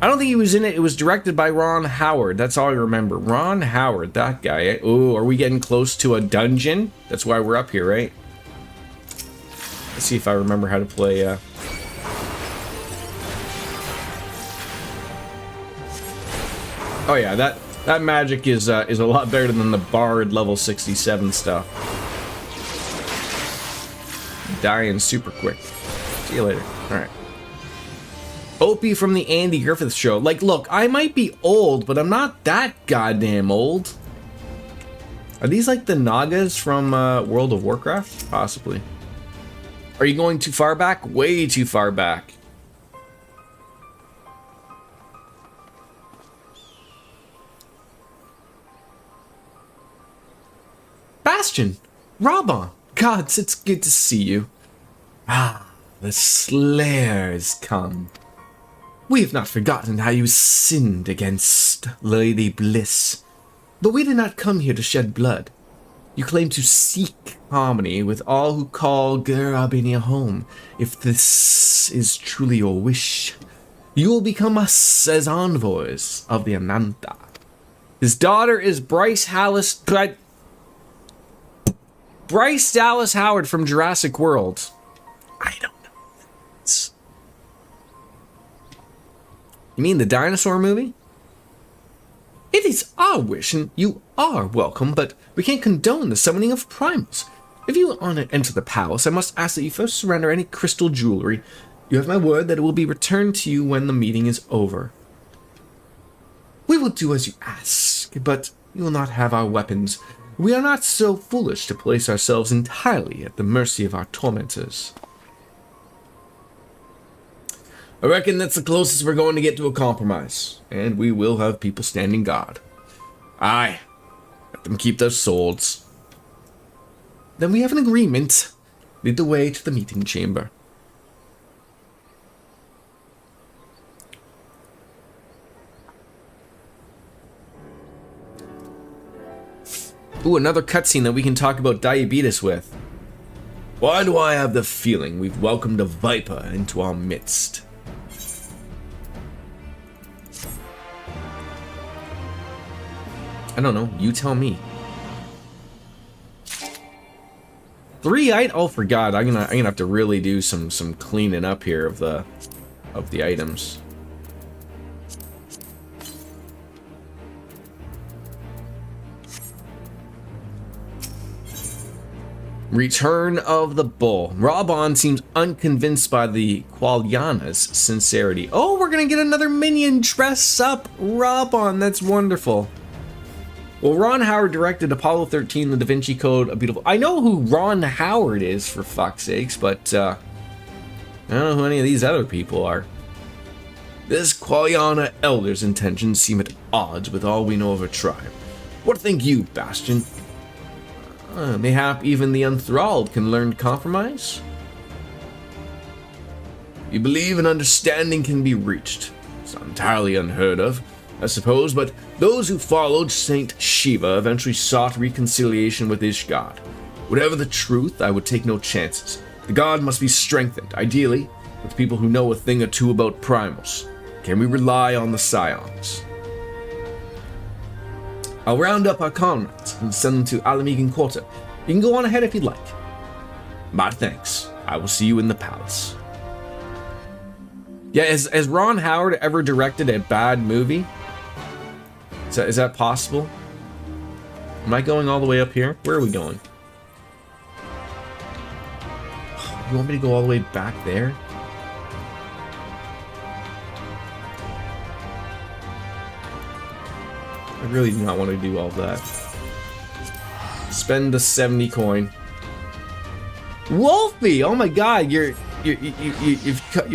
I don't think he was in it. It was directed by Ron Howard. That's all I remember. Ron Howard, that guy. Oh, are we getting close to a dungeon? That's why we're up here, right? Let's see if I remember how to play. Oh yeah, that magic is a lot better than the Bard level 67 stuff. Dying super quick. See you later. Alright. Opie from the Andy Griffith Show. Like, look, I might be old, but I'm not that goddamn old. Are these like the Nagas from World of Warcraft? Possibly. Are you going too far back? Way too far back. Bastion! Robon! Gods, it's good to see you. Ah. The Slayer is come. We have not forgotten how you sinned against Lady Bliss. But we did not come here to shed blood. You claim to seek harmony with all who call Garabania home. If this is truly your wish, you will become us as envoys of the Ananta. His daughter is Bryce Dallas Howard from Jurassic World. I don't. You mean the dinosaur movie? It is our wish, and you are welcome, but we can't condone the summoning of primals. If you want to enter the palace, I must ask that you first surrender any crystal jewelry. You have my word that it will be returned to you when the meeting is over. We will do as you ask, but you will not have our weapons. We are not so foolish to place ourselves entirely at the mercy of our tormentors. I reckon that's the closest we're going to get to a compromise, and we will have people standing guard. Aye, let them keep their swords. Then we have an agreement. Lead the way to the meeting chamber. Ooh, another cutscene that we can talk about diabetes with. Why do I have the feeling we've welcomed a viper into our midst? I don't know. You tell me. 3 items. Oh, for God! I'm gonna have to really do some cleaning up here of the items. Return of the Bull. Robon seems unconvinced by the Qualiana's sincerity. Oh, we're gonna get another minion dress up Robon. That's wonderful. Well, Ron Howard directed Apollo 13, The Da Vinci Code, A Beautiful... I know who Ron Howard is, for fuck's sakes, but, I don't know who any of these other people are. This Qualiana Elder's intentions seem at odds with all we know of her tribe. What think you, Bastion? Mayhap even the enthralled can learn to compromise? You believe an understanding can be reached. It's not entirely unheard of, I suppose, but those who followed Saint Shiva eventually sought reconciliation with his god. Whatever the truth, I would take no chances. The god must be strengthened, ideally, with people who know a thing or two about primals. Can we rely on the scions? I'll round up our comrades and send them to Alamegan Quarter. You can go on ahead if you'd like. My thanks. I will see you in the palace. Yeah, has Ron Howard ever directed a bad movie? Is that possible? Am I going all the way up here? Where are we going? You want me to go all the way back there? I really do not want to do all that. Spend the 70 coin. Wolfie! Oh my god, you've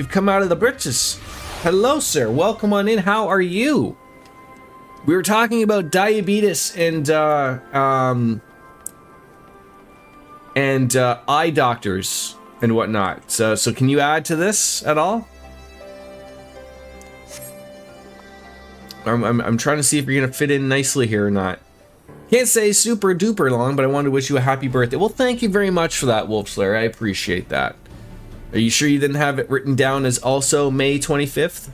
come out of the britches. Hello, sir. Welcome on in. How are you? We were talking about diabetes and eye doctors and whatnot. So can you add to this at all? I'm trying to see if you're gonna fit in nicely here or not. Can't say super duper long, but I wanted to wish you a happy birthday. Well, thank you very much for that, Wolf Slayer. I appreciate that. Are you sure you didn't have it written down as also May 25th?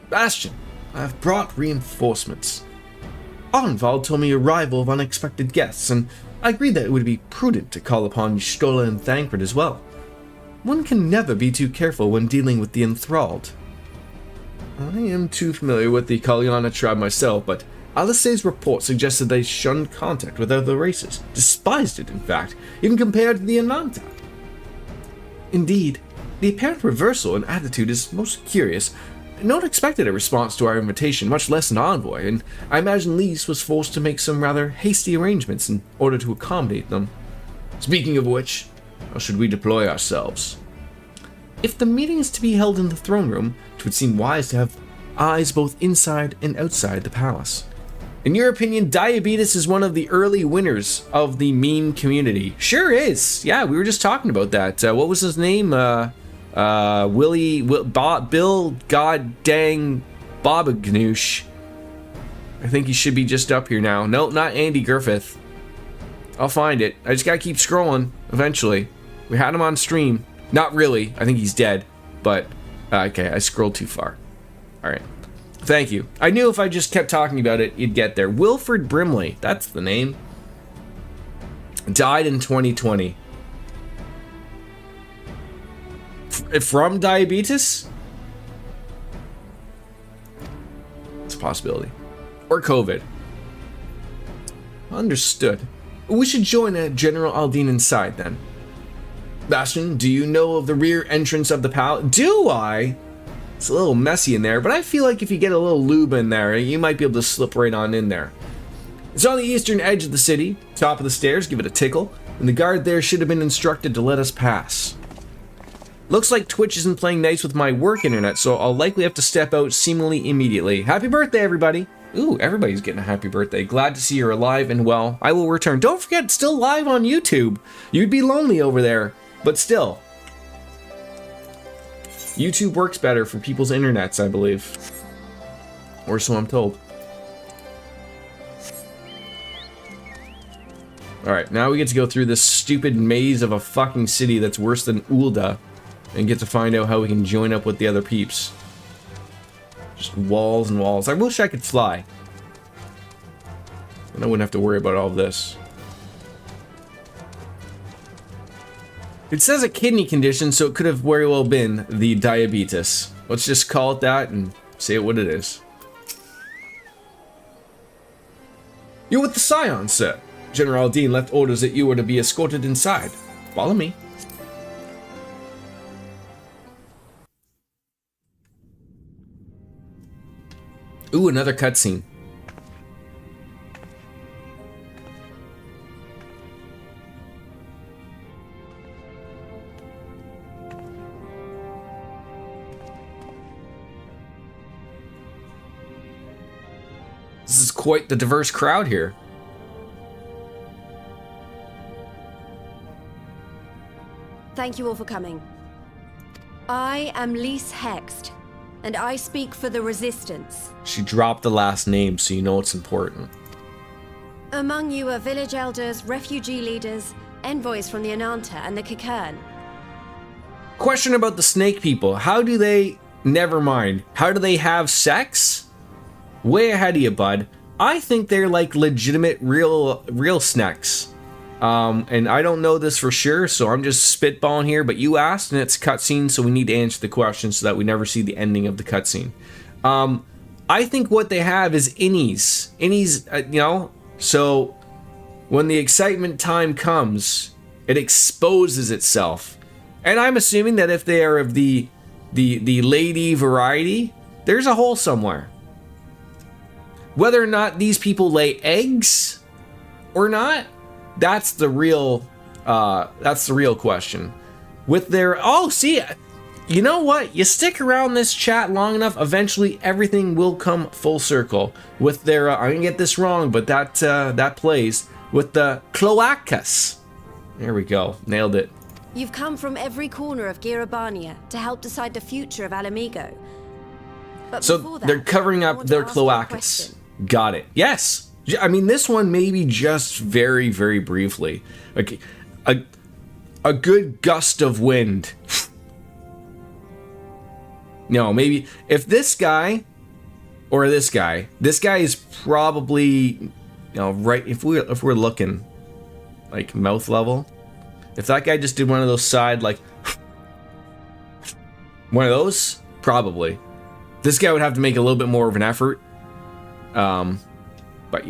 Bastion, I've brought reinforcements. Arnvald told me arrival of unexpected guests, and I agreed that it would be prudent to call upon Stola and Thancred as well. One can never be too careful when dealing with the enthralled. I am too familiar with the Kalyana tribe myself, but Alisay's report suggested they shunned contact with other races, despised it in fact, even compared to the Ananta. Indeed, the apparent reversal in attitude is most curious. No one expected a response to our invitation, much less an envoy, and I imagine Lise was forced to make some rather hasty arrangements in order to accommodate them. Speaking of which, how should we deploy ourselves? If the meeting is to be held in the throne room, it would seem wise to have eyes both inside and outside the palace. In your opinion, Diabetes is one of the early winners of the meme community. Sure is. Yeah, we were just talking about that. What was his name? Bill God Dang Bobagnoosh. I think he should be just up here now. No, not Andy Griffith. I'll find it. I just gotta keep scrolling eventually. We had him on stream. Not really. I think he's dead. But, okay, I scrolled too far. Alright. Thank you. I knew if I just kept talking about it, you'd get there. Wilfred Brimley. That's the name. Died in 2020. From diabetes? It's a possibility. Or COVID. Understood. We should join General Aldine inside then. Bastion, do you know of the rear entrance of the palace? Do I? It's a little messy in there, but I feel like if you get a little lube in there, you might be able to slip right on in there. It's on the eastern edge of the city, top of the stairs, give it a tickle, and the guard there should have been instructed to let us pass. Looks like Twitch isn't playing nice with my work internet, so I'll likely have to step out seemingly immediately. Happy birthday, everybody! Ooh, everybody's getting a happy birthday. Glad to see you're alive and well. I will return. Don't forget, it's still live on YouTube. You'd be lonely over there. But still, YouTube works better for people's internets, I believe. Or so I'm told. Alright, now we get to go through this stupid maze of a fucking city that's worse than Ulda and get to find out how we can join up with the other peeps. Just walls and walls. I wish I could fly. And I wouldn't have to worry about all of this. It says a kidney condition, so it could have very well been the diabetes. Let's just call it that and say it what it is. You're with the Scion, sir. General Dean left orders that you were to be escorted inside. Follow me. Ooh, another cutscene. This is quite the diverse crowd here. Thank you all for coming. I am Lise Hext, and I speak for the Resistance. She dropped the last name, so you know it's important. Among you are village elders, refugee leaders, envoys from the Ananta and the Kikern. Question about the snake people. How do they... Never mind. How do they have sex? way ahead of you, bud. I think they're like legitimate, real snacks. And I don't know this for sure, so I'm just spitballing here. But you asked, and it's cutscene, so we need to answer the question so that we never see the ending of the cutscene. I think what they have is innies, so when the excitement time comes, it exposes itself. And I'm assuming that if they are of the lady variety, there's a hole somewhere. Whether or not these people lay eggs or not, that's the real question. With their you know what? You stick around this chat long enough, eventually everything will come full circle. With their, I'm gonna get this wrong, but that plays with the cloacas. There we go, nailed it. You've come from every corner of Girabania to help decide the future of Alamigo. But So before that, they're covering I up want to their ask you a cloacas. question. Got it. Yes. I mean, this one maybe just very, very briefly. Like a good gust of wind. No, maybe if this guy is probably, right, if we're looking like mouth level, if that guy just did one of those side, like one of those, probably this guy would have to make a little bit more of an effort. But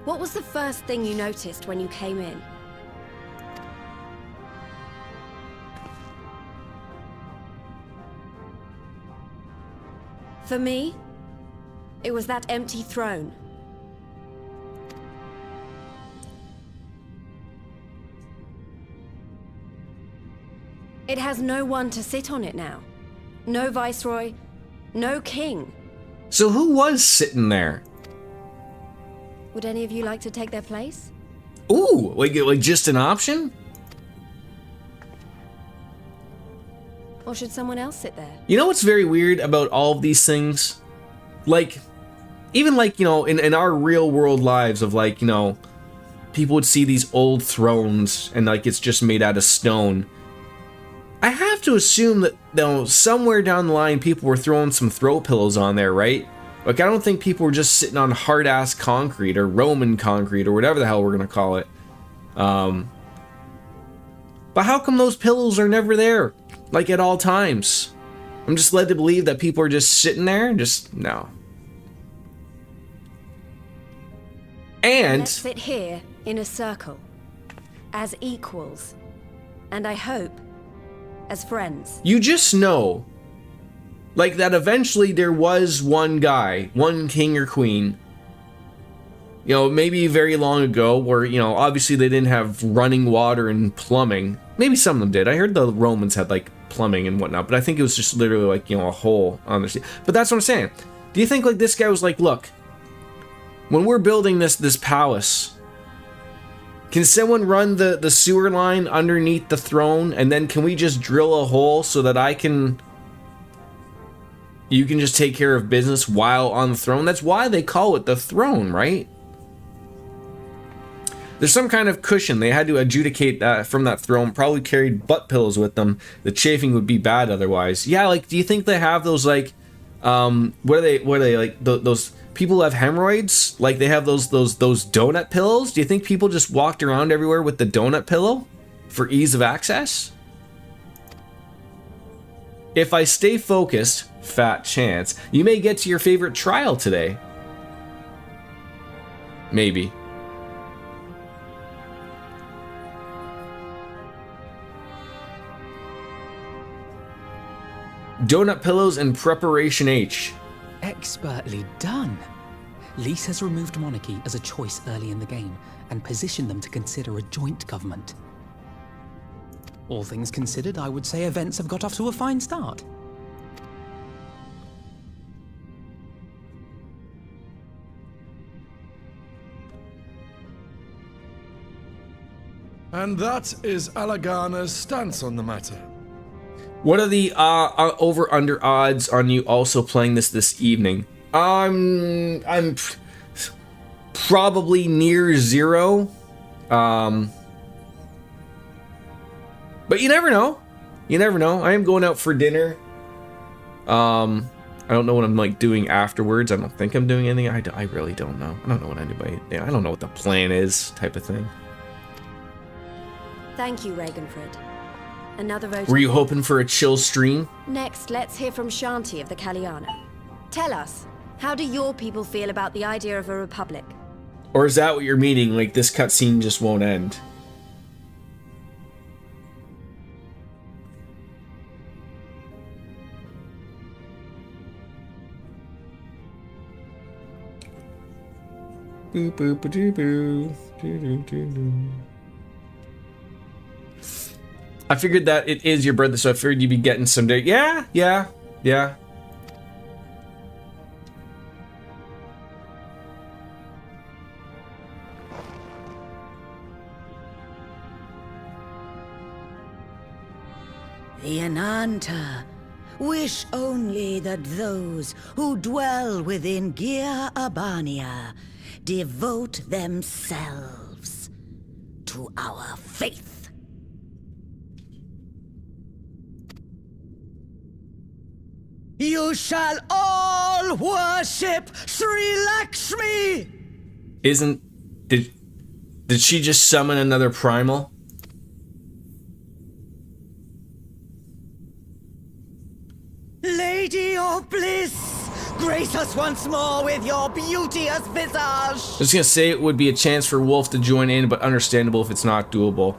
What was the first thing you noticed when you came in? For me, it was that empty throne. It has no one to sit on it now. No viceroy, no king. So who was sitting there? Would any of you like to take their place? Ooh, like just an option? Or should someone else sit there? You know what's very weird about all of these things? Like, even like, in our real world lives of like, people would see these old thrones and like it's just made out of stone. I have to assume that somewhere down the line people were throwing some throw pillows on there, right? Like, I don't think people were just sitting on hard-ass concrete or Roman concrete or whatever the hell we're gonna call it. But how come those pillows are never there? Like, at all times? I'm just led to believe that people are just sitting there, no. And Let's sit here in a circle, as equals, and I hope, as friends. you just know, like, that eventually there was one guy, one king or queen, maybe very long ago, where, obviously they didn't have running water and plumbing. Maybe some of them did. I heard the Romans had, like, plumbing and whatnot, but I think it was just literally, like, a hole on the sea. But that's what I'm saying. Do you think, like, this guy was like, look, when we're building this palace, can someone run the sewer line underneath the throne, and then can we just drill a hole so that you can just take care of business while on the throne? That's why they call it the throne, right? There's some kind of cushion. They had to adjudicate that from that throne. Probably carried butt pillows with them. The chafing would be bad otherwise. Yeah, like, do you think they have those, like, what are they like, those people who have hemorrhoids? Like, they have those donut pillows? Do you think people just walked around everywhere with the donut pillow for ease of access? If I stay focused, fat chance, you may get to your favorite trial today. Maybe. Donut pillows and preparation H. Expertly done. Lys has removed monarchy as a choice early in the game and positioned them to consider a joint government. All things considered, I would say events have got off to a fine start. And that is Alagana's stance on the matter. What are the over/under odds on you also playing this evening? I'm probably near 0. But you never know. I am going out for dinner I don't know what I'm like doing afterwards. I don't think I'm doing anything. I really don't know. I don't know what anybody. I don't know what the plan is, type of thing. Thank you, Ragenfrid. Another vote. Were you hoping for a chill stream? Next, let's hear from Shanti of the Kalyana. Tell us, how do your people feel about the idea of a republic? Or is that what you're meaning? Like this cutscene just won't end? Boop boop ba doo boo. Doo doo doo doo. I figured that it is your birthday, so I figured you'd be getting some day. Yeah. The Ananta wish only that those who dwell within Gir Abania devote themselves to our faith. You shall all worship Sri Lakshmi! Did she just summon another primal? Lady of Bliss, grace us once more with your beauteous visage. I was gonna say it would be a chance for Wolf to join in, but understandable if it's not doable.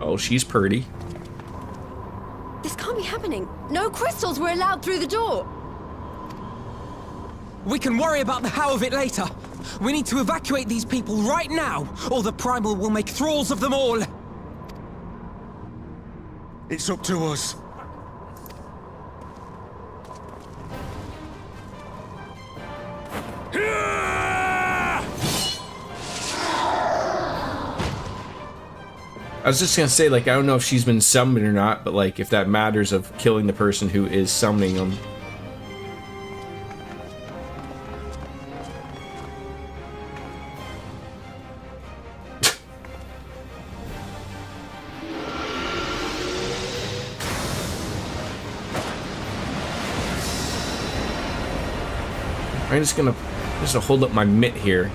Oh, she's pretty. This can't be happening. No crystals were allowed through the door. We can worry about the how of it later. We need to evacuate these people right now, or the Primal will make thralls of them all. It's up to us. I was just gonna say, like, I don't know if she's been summoned or not, but like, if that matters of killing the person who is summoning them. I'm just gonna hold up my mitt here.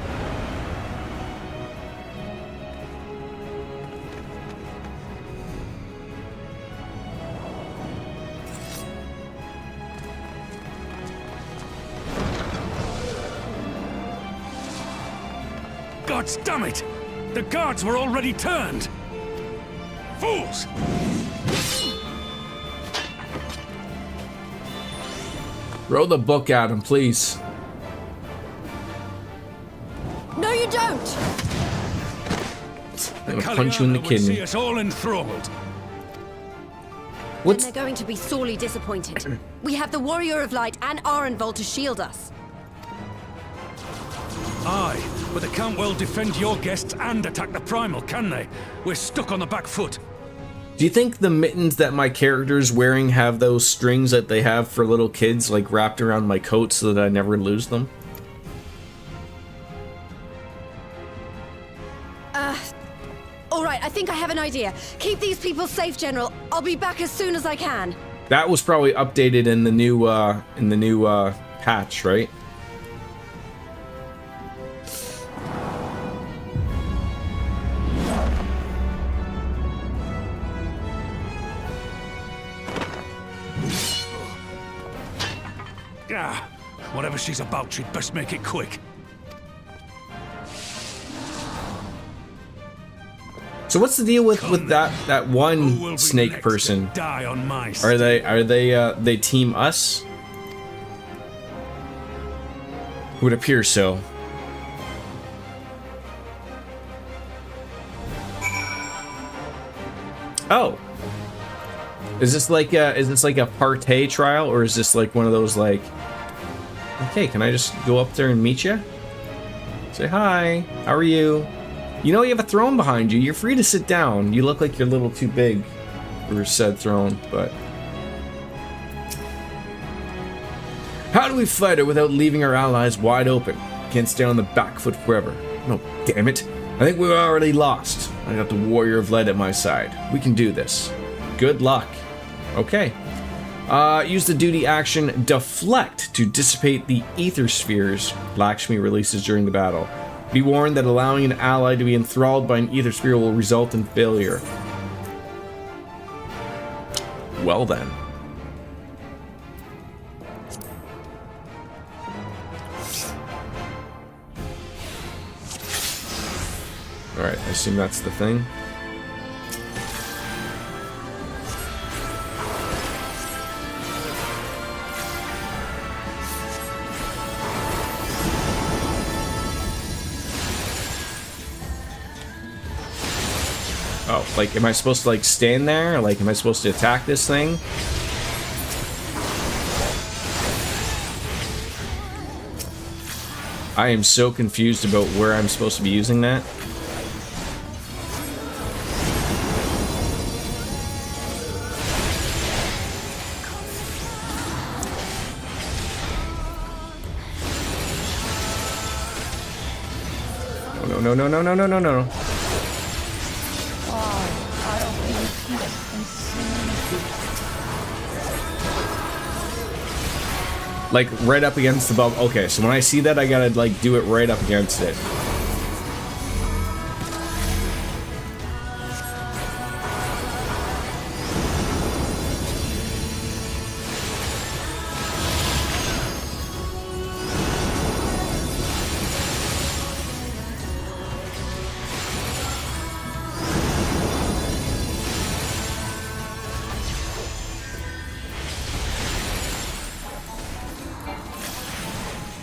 Gods damn it! The guards were already turned! Fools! Throw the book at him, please. No, you don't! I'm gonna punch you in the kidney. See us all enthralled. What's... Then they're going to be sorely disappointed. We have the Warrior of Light and Arenvold to shield us. Aye, but they can't well defend your guests and attack the Primal, can they? We're stuck on the back foot. Do you think the mittens that my character's wearing have those strings that they have for little kids, like wrapped around my coat so that I never lose them? Alright, I think I have an idea. Keep these people safe, General. I'll be back as soon as I can. That was probably updated in the new patch, right? Ah, whatever she's about, she'd best make it quick. So what's the deal with that one snake person? Die on my Are they team us? It would appear so. Oh. Is this like a partay trial, or is this like one of those like, okay, can I just go up there and meet you? Say hi, how are you? You know you have a throne behind you. You're free to sit down. You look like you're a little too big for said throne, but... How do we fight her without leaving our allies wide open? Can't stay on the back foot forever. No, damn it. I think we're already lost. I got the Warrior of Lead at my side. We can do this. Good luck. Okay. Use the duty action Deflect to dissipate the ether spheres Lakshmi releases during the battle. Be warned that allowing an ally to be enthralled by an ether sphere will result in failure. Well then. Alright, I assume that's the thing. Oh, like, am I supposed to, like, stand there? Like, am I supposed to attack this thing? I am so confused about where I'm supposed to be using that. No, no, no, no, no, no, no, no. Like, right up against the bubble. Okay, so when I see that, I gotta, like, do it right up against it.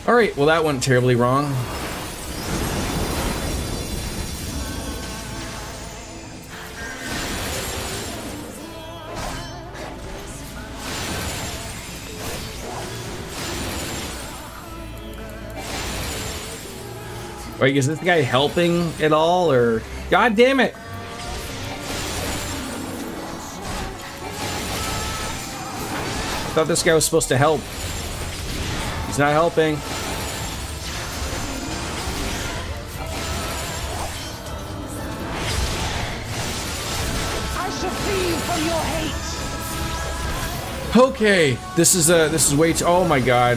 Alright, well that went terribly wrong. Wait, is this guy helping at all, or... God damn it! I thought this guy was supposed to help. He's not helping. Okay, this is way too. Oh my god,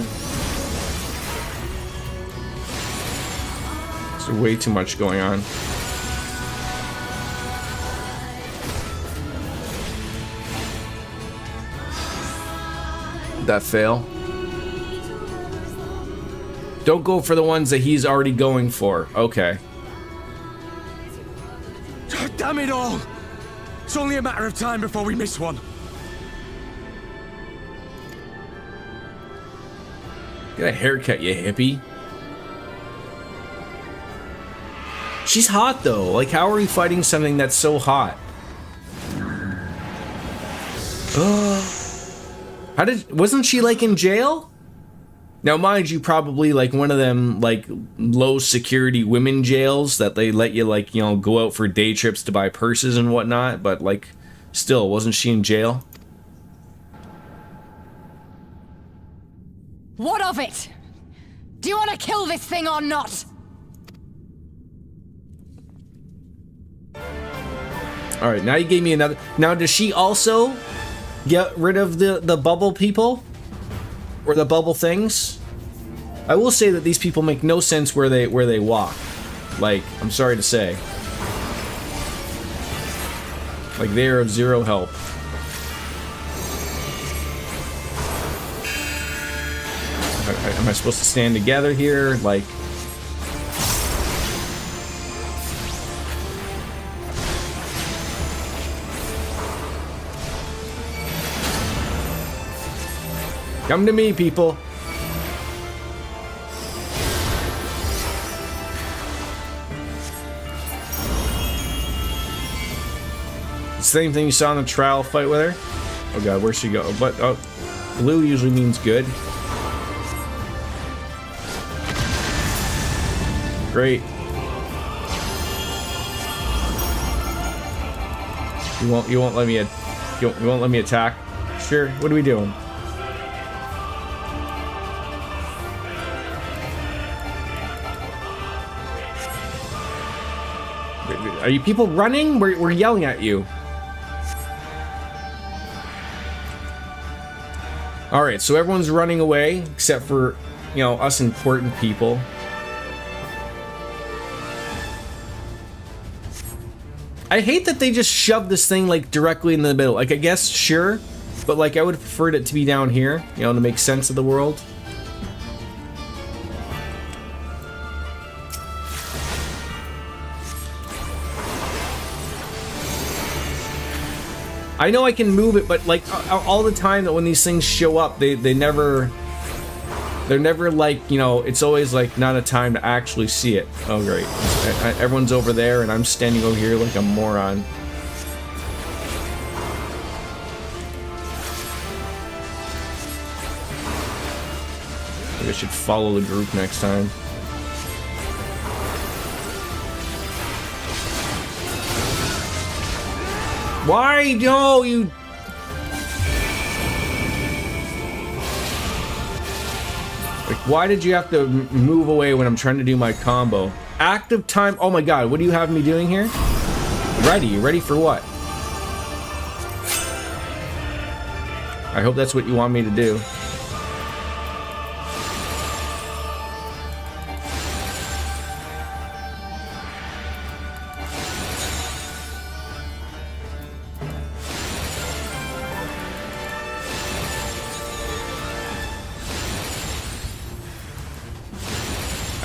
there's way too much going on. Did that fail? Don't go for the ones that he's already going for. Okay. Damn it all! It's only a matter of time before we miss one. Get a haircut, you hippie. She's hot though. Like, how are we fighting something that's so hot? Wasn't she like in jail? Now, mind you, probably like one of them like low security women jails that they let you, like, you know, go out for day trips to buy purses and whatnot, but like still, wasn't she in jail? What of it? Do you want to kill this thing or not? Alright, now you gave me another. Now, does she also get rid of the bubble people? Or the bubble things? I will say that these people make no sense where they walk. Like, I'm sorry to say. Like, they are of zero help. Am I supposed to stand together here? Like... Come to me, people. Same thing you saw in the trial fight with her. Oh god, where'd she go? But oh, blue usually means good. Great. You won't let me you won't let me attack. Sure. What are we doing? Are you people running? We're yelling at you. All right, so everyone's running away except for, you know, us important people. I hate that they just shoved this thing like directly in the middle. Like, I guess sure, but like I would have preferred it to be down here, you know, to make sense of the world. I know I can move it, but like all the time that when these things show up, they're never like, you know, it's always like not a time to actually see it. Oh great, everyone's over there and I'm standing over here like a moron. Maybe I should follow the group next time. Why? No, you... Like, why did you have to move away when I'm trying to do my combo? Active time... Oh my god, what do you have me doing here? Ready? Ready for what? I hope that's what you want me to do.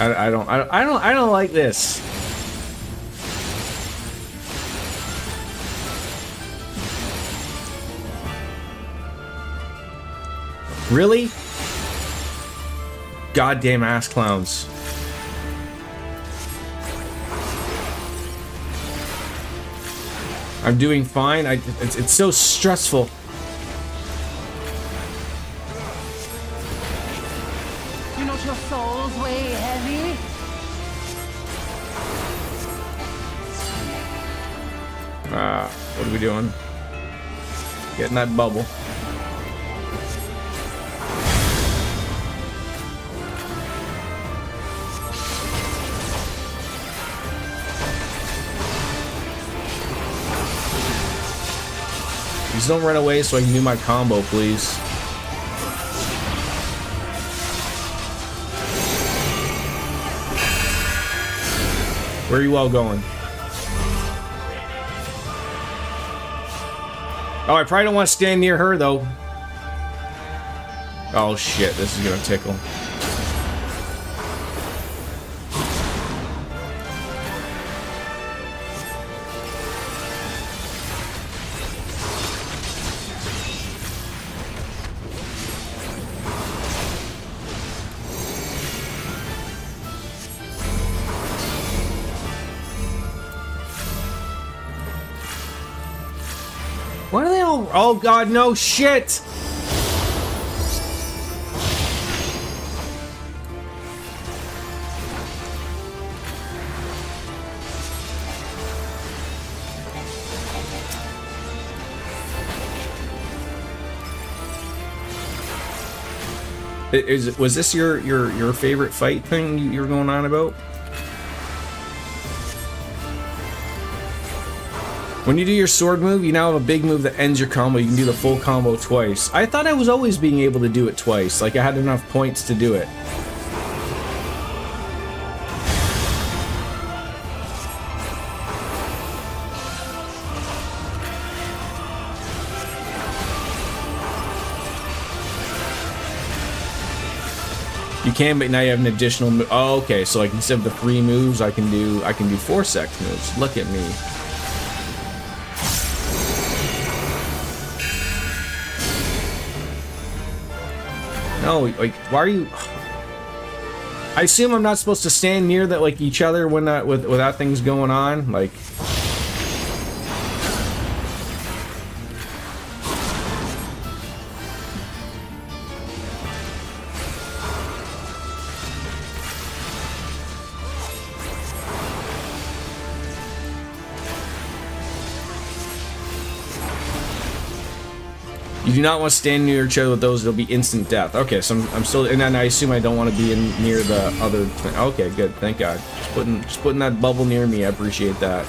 I don't like this. Really? Goddamn ass clowns. I'm doing fine. It's so stressful. Do not your souls weigh heavy? What are we doing? Getting that bubble. Just don't run away so I can do my combo, please. Where are you all going? Oh, I probably don't want to stand near her, though. Oh, shit. This is gonna tickle. What are they all? Oh god, no shit! Was this your favorite fight thing you were going on about? When you do your sword move, you now have a big move that ends your combo. You can do the full combo twice. I thought I was always being able to do it twice. Like I had enough points to do it. You can, but now you have an additional. Oh, okay. So like instead of the 3 moves, I can do 4 sex moves. Look at me. No, like, why are you? I assume I'm not supposed to stand near that, like each other when without things going on, like. You do not want to stand near each other with those. It'll be instant death. Okay, so I'm still, and then I assume I don't want to be near the other. Okay, good. Thank God. Just putting that bubble near me. I appreciate that.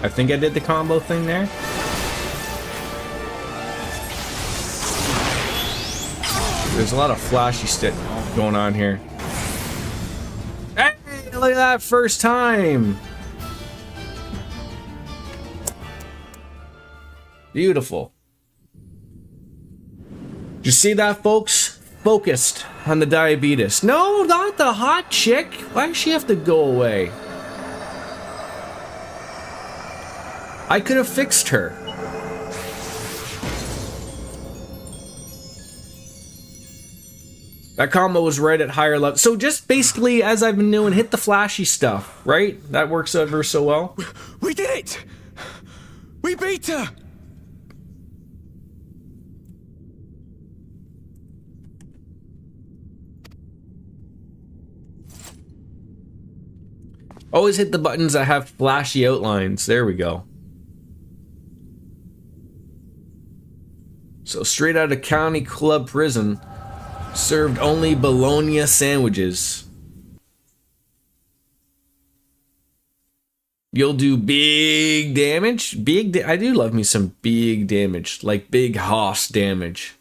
I think I did the combo thing there. There's a lot of flashy shit going on here. Hey, look at that first time. Beautiful. Did you see that, folks? Focused on the diabetes. No, not the hot chick. Why does she have to go away? I could have fixed her. That combo was right at higher level. So just basically, as I've been doing, hit the flashy stuff, right? That works ever so well. We did it! We beat her! Always hit the buttons that have flashy outlines. There we go. So straight out of County Club Prison, served only bologna sandwiches. You'll do big damage. I do love me some big damage, like big hoss damage.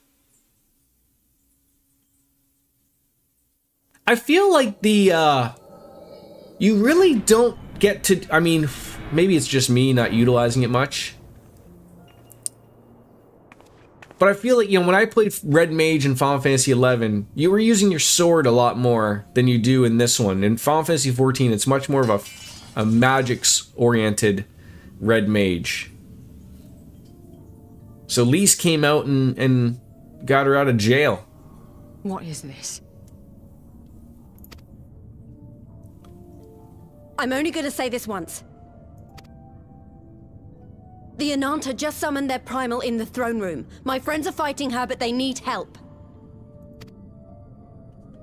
I feel like the you really don't get to. I mean, maybe it's just me not utilizing it much. But I feel like, you know, when I played Red Mage in Final Fantasy XI, you were using your sword a lot more than you do in this one. In Final Fantasy XIV, it's much more of a magics-oriented Red Mage. So Lise came out and got her out of jail. What is this? I'm only going to say this once. The Ananta just summoned their primal in the throne room. My friends are fighting her, but they need help.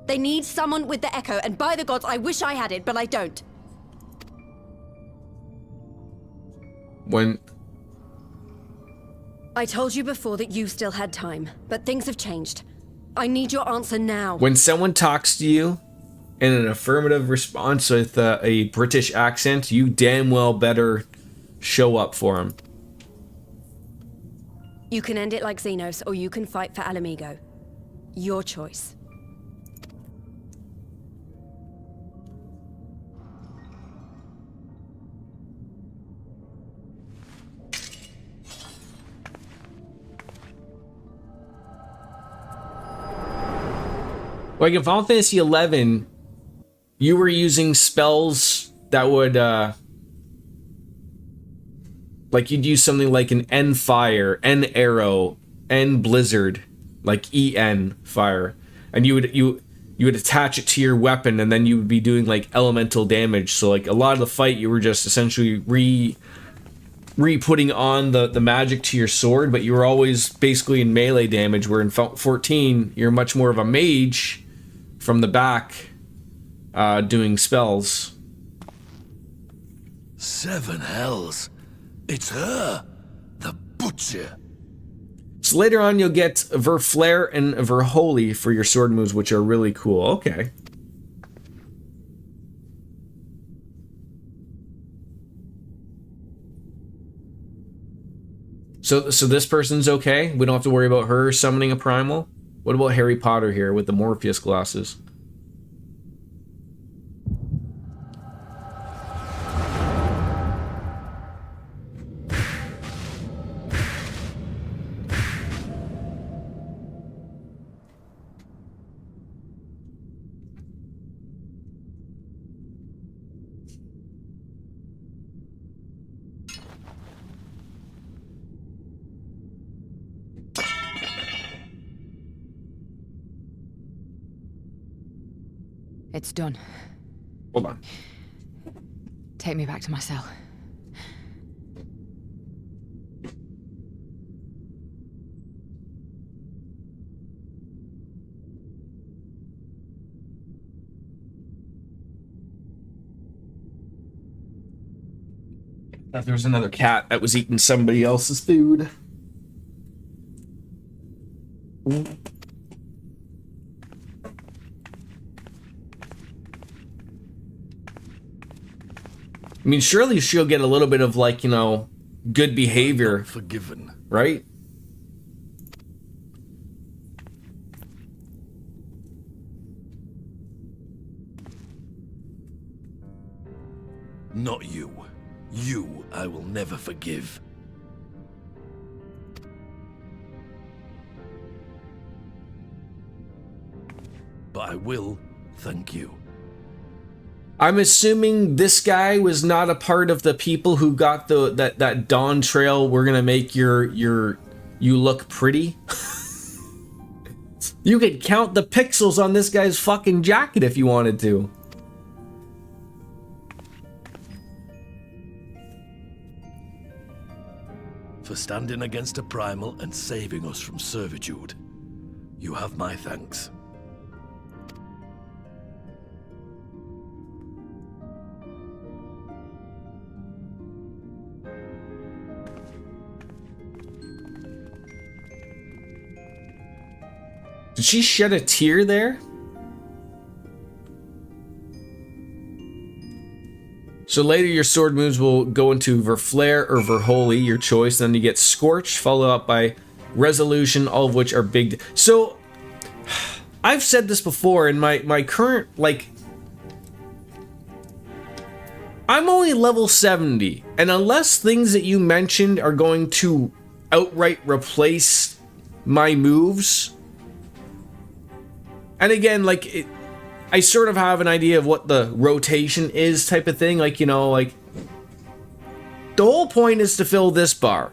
They need someone with the Echo, and by the gods, I wish I had it, but I don't. When... I told you before that you still had time, but things have changed. I need your answer now. When someone talks to you in an affirmative response with a British accent, you damn well better show up for them. You can end it like Xenos, or you can fight for Alamigo. Your choice. Like in Final Fantasy XI, you were using spells that would, like you'd use something like an N fire, N arrow, N blizzard, like EN fire, and you would attach it to your weapon, and then you would be doing like elemental damage. So like a lot of the fight, you were just essentially re-putting on the magic to your sword, but you were always basically in melee damage. Where in 14, you're much more of a mage from the back, doing spells. 7 hells. It's her, the Butcher. So later on, you'll get Verflare and Verholy for your sword moves, which are really cool. Okay. So this person's okay? We don't have to worry about her summoning a primal? What about Harry Potter here with the Morpheus glasses? It's done. Hold on. Take me back to my cell. Thought there was another cat that was eating somebody else's food. I mean, surely she'll get a little bit of, like, you know, good behavior. Forgiven. Right? Not you. You I will never forgive. But I will thank you. I'm assuming this guy was not a part of the people who got that Dawn Trail. We're gonna make you look pretty. You could count the pixels on this guy's fucking jacket if you wanted to. For standing against a primal and saving us from servitude. You have my thanks. Did she shed a tear there? So later your sword moves will go into Verflare or Verholy, your choice. Then you get Scorch, followed up by Resolution, all of which are big. So, I've said this before, in my current, like... I'm only level 70, and unless things that you mentioned are going to outright replace my moves... And again, like, I sort of have an idea of what the rotation is type of thing. Like, you know, like, the whole point is to fill this bar,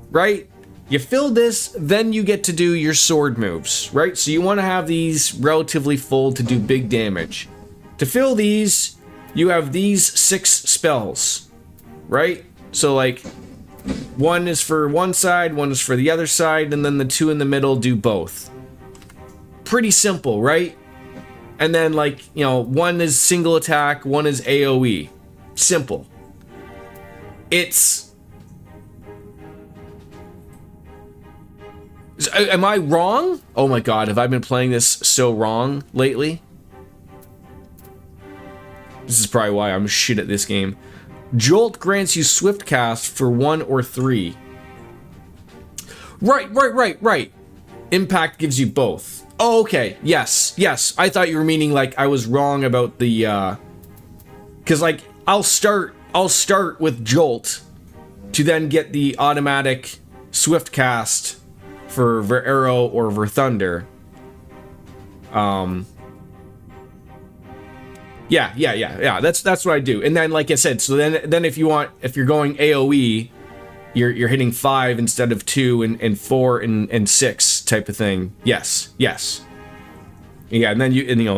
right? You fill this, then you get to do your sword moves, right? So you want to have these relatively full to do big damage. To fill these, you have these 6 spells, right? So, like, one is for one side, one is for the other side, and then the 2 in the middle do both. Pretty simple, right? And then, like, you know, one is single attack, one is AoE. Simple. It's... Am I wrong? Oh my god, have I been playing this so wrong lately? This is probably why I'm shit at this game. Jolt grants you swift cast for 1 or 3. Right. Impact gives you both. Oh, okay. Yes. I thought you were meaning, like, I was wrong about the, because, like, I'll start with Jolt to then get the automatic Swift Cast for Arrow or Thunder. Yeah. That's what I do. And then, like I said, so then if you're going AoE, you're hitting 5 instead of 2 and 4 and 6 type of thing. Yes. Yeah, and then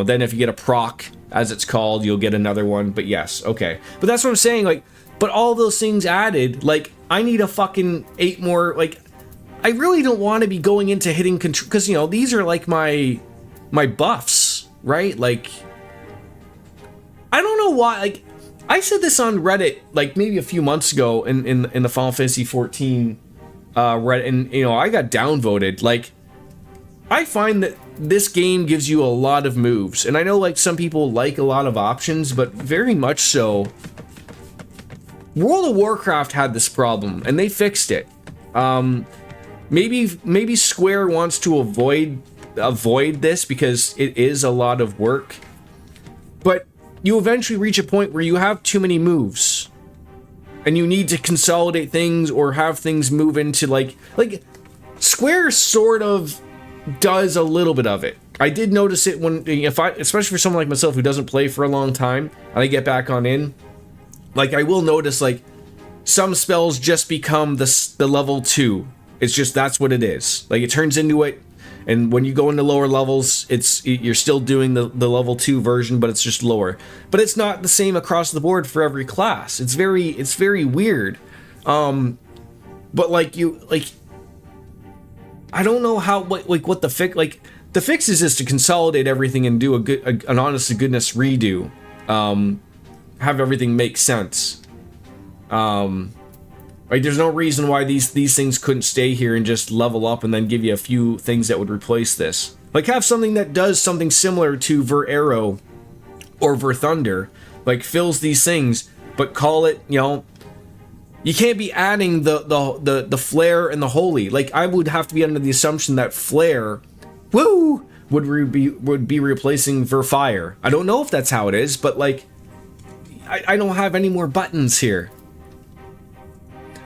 then if you get a proc, as it's called, you'll get another one. But yes, okay. But that's what I'm saying. Like, but all those things added, like, I need a fucking 8 more. Like, I really don't want to be going into hitting control because these are like my buffs, right? Like, I don't know why. Like, I said this on Reddit like maybe a few months ago in the Final Fantasy 14 Reddit, and I got downvoted. Like, I find that this game gives you a lot of moves, and I know like some people like a lot of options, but very much so. World of Warcraft had this problem, and they fixed it. Maybe Square wants to avoid this because it is a lot of work, but you eventually reach a point where you have too many moves and you need to consolidate things or have things move into like Square sort of does a little bit of it. I did notice it especially for someone like myself who doesn't play for a long time and I get back on in, like I will notice like some spells just become the level 2. It's just, that's what it is. Like, it turns into it. And when you go into lower levels, you're still doing the level 2 version, but it's just lower. But it's not the same across the board for every class. It's very weird. But like I don't know how what the fix the fix is to consolidate everything and do an honest to goodness redo. Have everything make sense. Like there's no reason why these things couldn't stay here and just level up and then give you a few things that would replace this. Like have something that does something similar to Ver Arrow or Ver Thunder, like fills these things, but call it, you know, you can't be adding the flare and the holy. Like I would have to be under the assumption that flare, woo, would be replacing Ver Fire. I don't know if that's how it is, but like I don't have any more buttons here.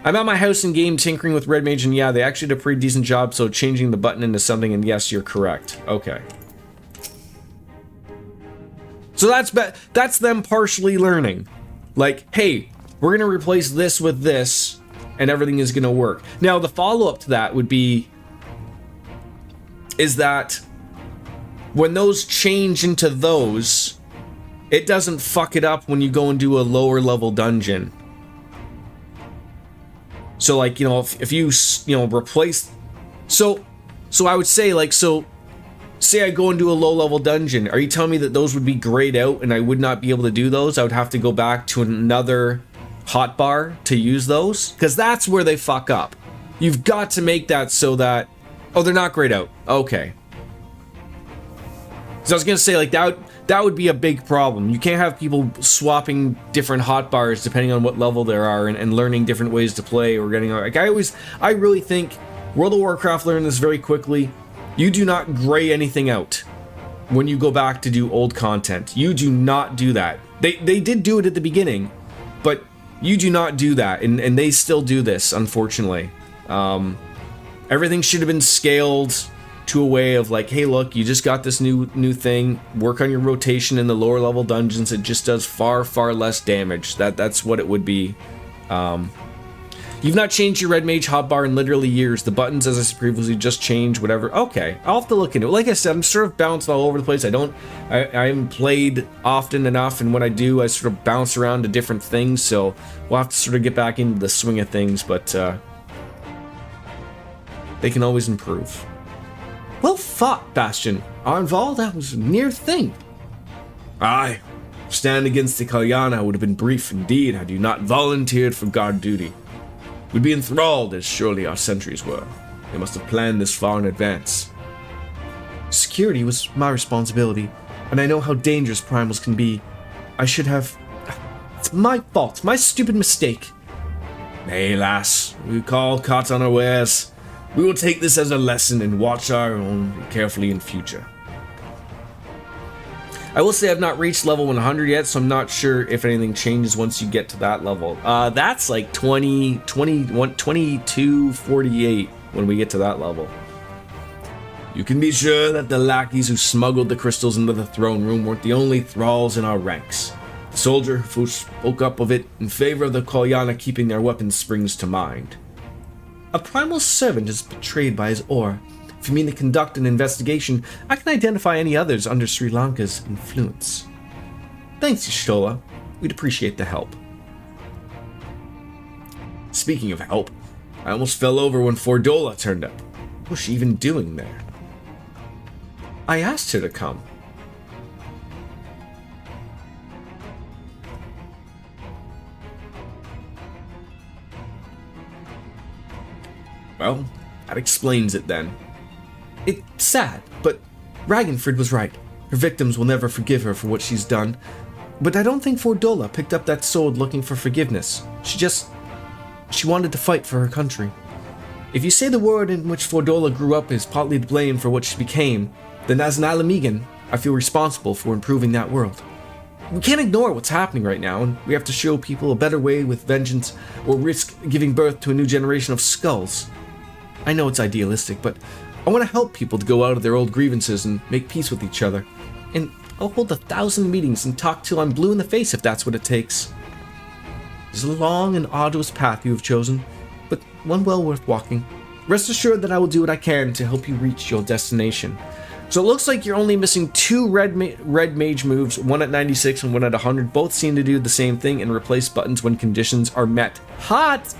I'm at my house in game tinkering with Red Mage, and yeah, they actually did a pretty decent job, so changing the button into something, and yes, you're correct. Okay. So that's them partially learning. Like, hey, we're gonna replace this with this, and everything is gonna work. Now, the follow-up to that would be, is that when those change into those, it doesn't fuck it up when you go and do a lower level dungeon. So like, you know, if you replace, so I would say like, so say I go and do a low level dungeon, are you telling me that those would be grayed out and I would not be able to do those? I would have to go back to another hotbar to use those? Because that's where they fuck up. You've got to make that so that, oh, they're not grayed out. Okay. So I was gonna say like that would be a big problem. You can't have people swapping different hotbars depending on what level there are and learning different ways to play or getting like I really think World of Warcraft learned this very quickly. You do not gray anything out when you go back to do old content. You do not do that. They did do it at the beginning, but you do not do that, and they still do this, unfortunately. Everything should have been scaled to a way of like, hey, look, you just got this new thing. Work on your rotation in the lower level dungeons. It just does far less damage. That's what it would be. You've not changed your Red Mage hotbar in literally years. The buttons, as I said previously, just change whatever. Okay, I'll have to look into it. Like I said, I'm sort of bounced all over the place. I haven't played often enough, and when I do, I sort of bounce around to different things. So we'll have to sort of get back into the swing of things, but they can always improve. Well fought, Bastion. Arnval, that was a near thing. Aye. Stand against the Kalyana would have been brief indeed had you not volunteered for guard duty. We'd be enthralled, as surely our sentries were. They must have planned this far in advance. Security was my responsibility, and I know how dangerous primals can be. I should have... It's my fault, my stupid mistake. Nay, lass, we call caught unawares. We will take this as a lesson and watch our own carefully in future. I will say I've not reached level 100 yet, so I'm not sure if anything changes once you get to that level. That's like 2248 when we get to that level. You can be sure that the lackeys who smuggled the crystals into the throne room weren't the only thralls in our ranks. The soldier who spoke up of it in favor of the Kalyana keeping their weapons springs to mind. A primal servant is betrayed by his ore. If you mean to conduct an investigation, I can identify any others under Sri Lanka's influence. Thanks, Y'shtola. We'd appreciate the help. Speaking of help, I almost fell over when Fordola turned up. What was she even doing there? I asked her to come. Well, that explains it then. It's sad, but Ragnfrid was right. Her victims will never forgive her for what she's done. But I don't think Fordola picked up that sword looking for forgiveness. She wanted to fight for her country. If you say the world in which Fordola grew up is partly to blame for what she became, then as an Alamegan, I feel responsible for improving that world. We can't ignore what's happening right now, and we have to show people a better way with vengeance or risk giving birth to a new generation of skulls. I know it's idealistic, but I want to help people to go out of their old grievances and make peace with each other. And I'll hold 1,000 meetings and talk till I'm blue in the face if that's what it takes. It's a long and arduous path you have chosen, but one well worth walking. Rest assured that I will do what I can to help you reach your destination. So it looks like you're only missing 2 red mage moves, one at 96 and one at 100. Both seem to do the same thing and replace buttons when conditions are met. Hot!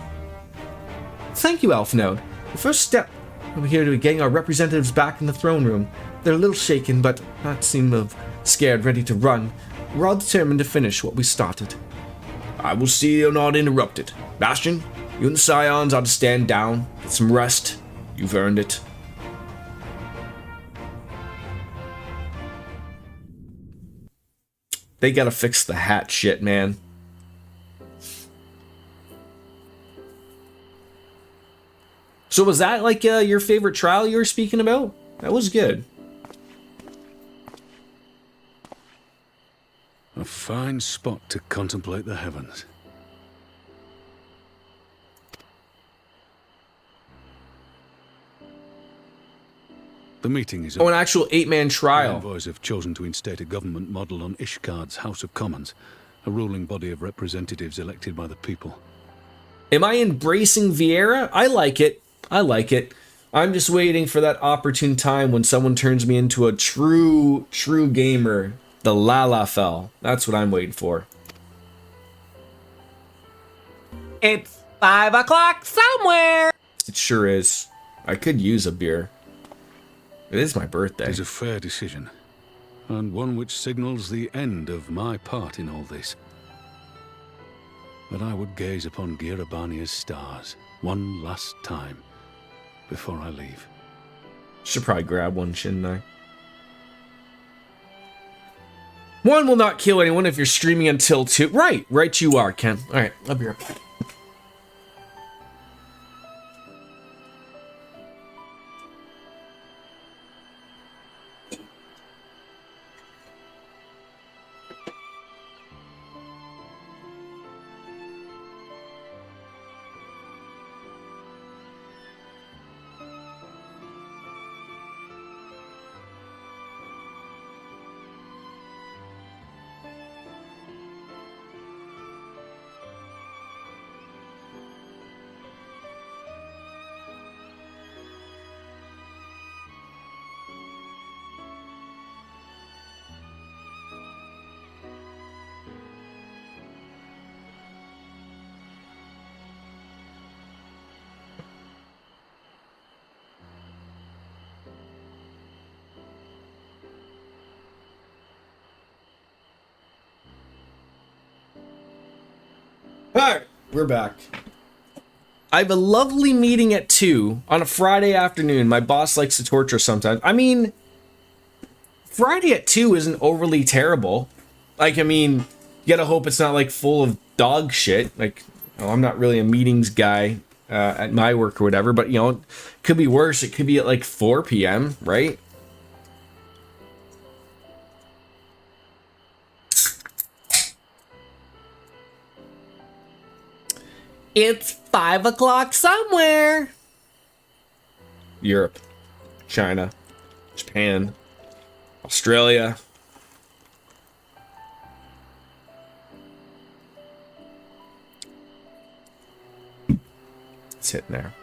Thank you, Elf Node. The first step over here to getting our representatives back in the throne room. They're a little shaken, but not seem of scared, ready to run. We're all determined to finish what we started. I will see you're not interrupted. Bastion, you and the Scions ought to stand down, get some rest. You've earned it. They gotta fix the hat shit, man. So was that like your favorite trial you were speaking about? That was good. A fine spot to contemplate the heavens. The meeting is Oh, an actual 8-man The trial. envoys have chosen to instate a government model on Ishgard's House of Commons, a ruling body of representatives elected by the people. Am I embracing Vieira? I like it. I like it. I'm just waiting for that opportune time when someone turns me into a true gamer. The Lalafell. That's what I'm waiting for. It's 5 o'clock somewhere! It sure is. I could use a beer. It is my birthday. It is a fair decision, and one which signals the end of my part in all this. That I would gaze upon Girabania's stars one last time before I leave. Should probably grab one, shouldn't I? One will not kill anyone if you're streaming until 2. Right you are, Ken. Alright, I'll be right back. Alright, we're back. I have a lovely meeting at 2 on a Friday afternoon. My boss likes to torture sometimes. I mean, Friday at 2 isn't overly terrible. Like, I mean, you gotta hope it's not like full of dog shit. Like, I'm not really a meetings guy at my work or whatever, but you know, it could be worse. It could be at like 4 p.m., right? It's 5 o'clock somewhere. Europe, China, Japan, Australia. It's hitting there.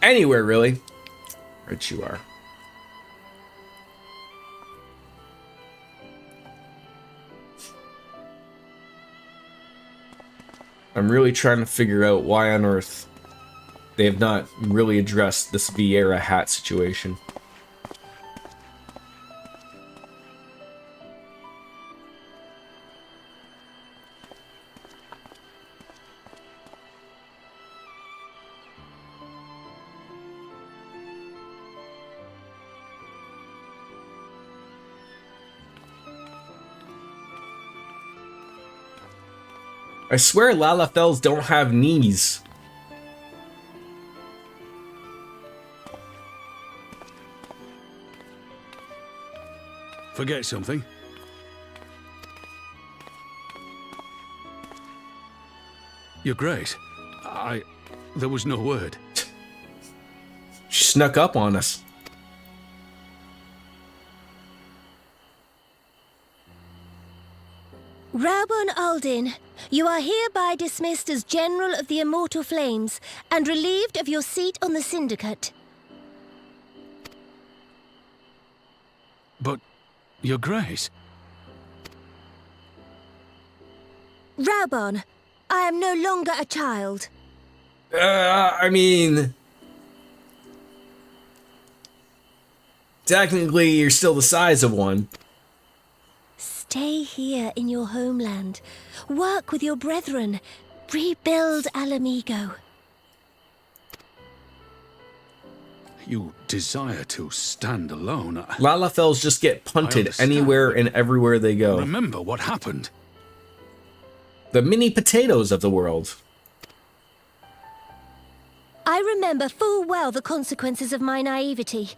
Anywhere, really. Right you are. I'm really trying to figure out why on earth they have not really addressed this Vieira hat situation. I swear Lalafells don't have knees. Forget something? You're great. There was no word. She snuck up on us. Raubon Aldin, you are hereby dismissed as General of the Immortal Flames and relieved of your seat on the Syndicate. But, Your Grace... Raubon, I am no longer a child. I mean... Technically, you're still the size of one. Stay here in your homeland. Work with your brethren. Rebuild Alamigo. You desire to stand alone. Lalafells just get punted anywhere and everywhere they go. Remember what happened. The mini potatoes of the world. I remember full well the consequences of my naivety,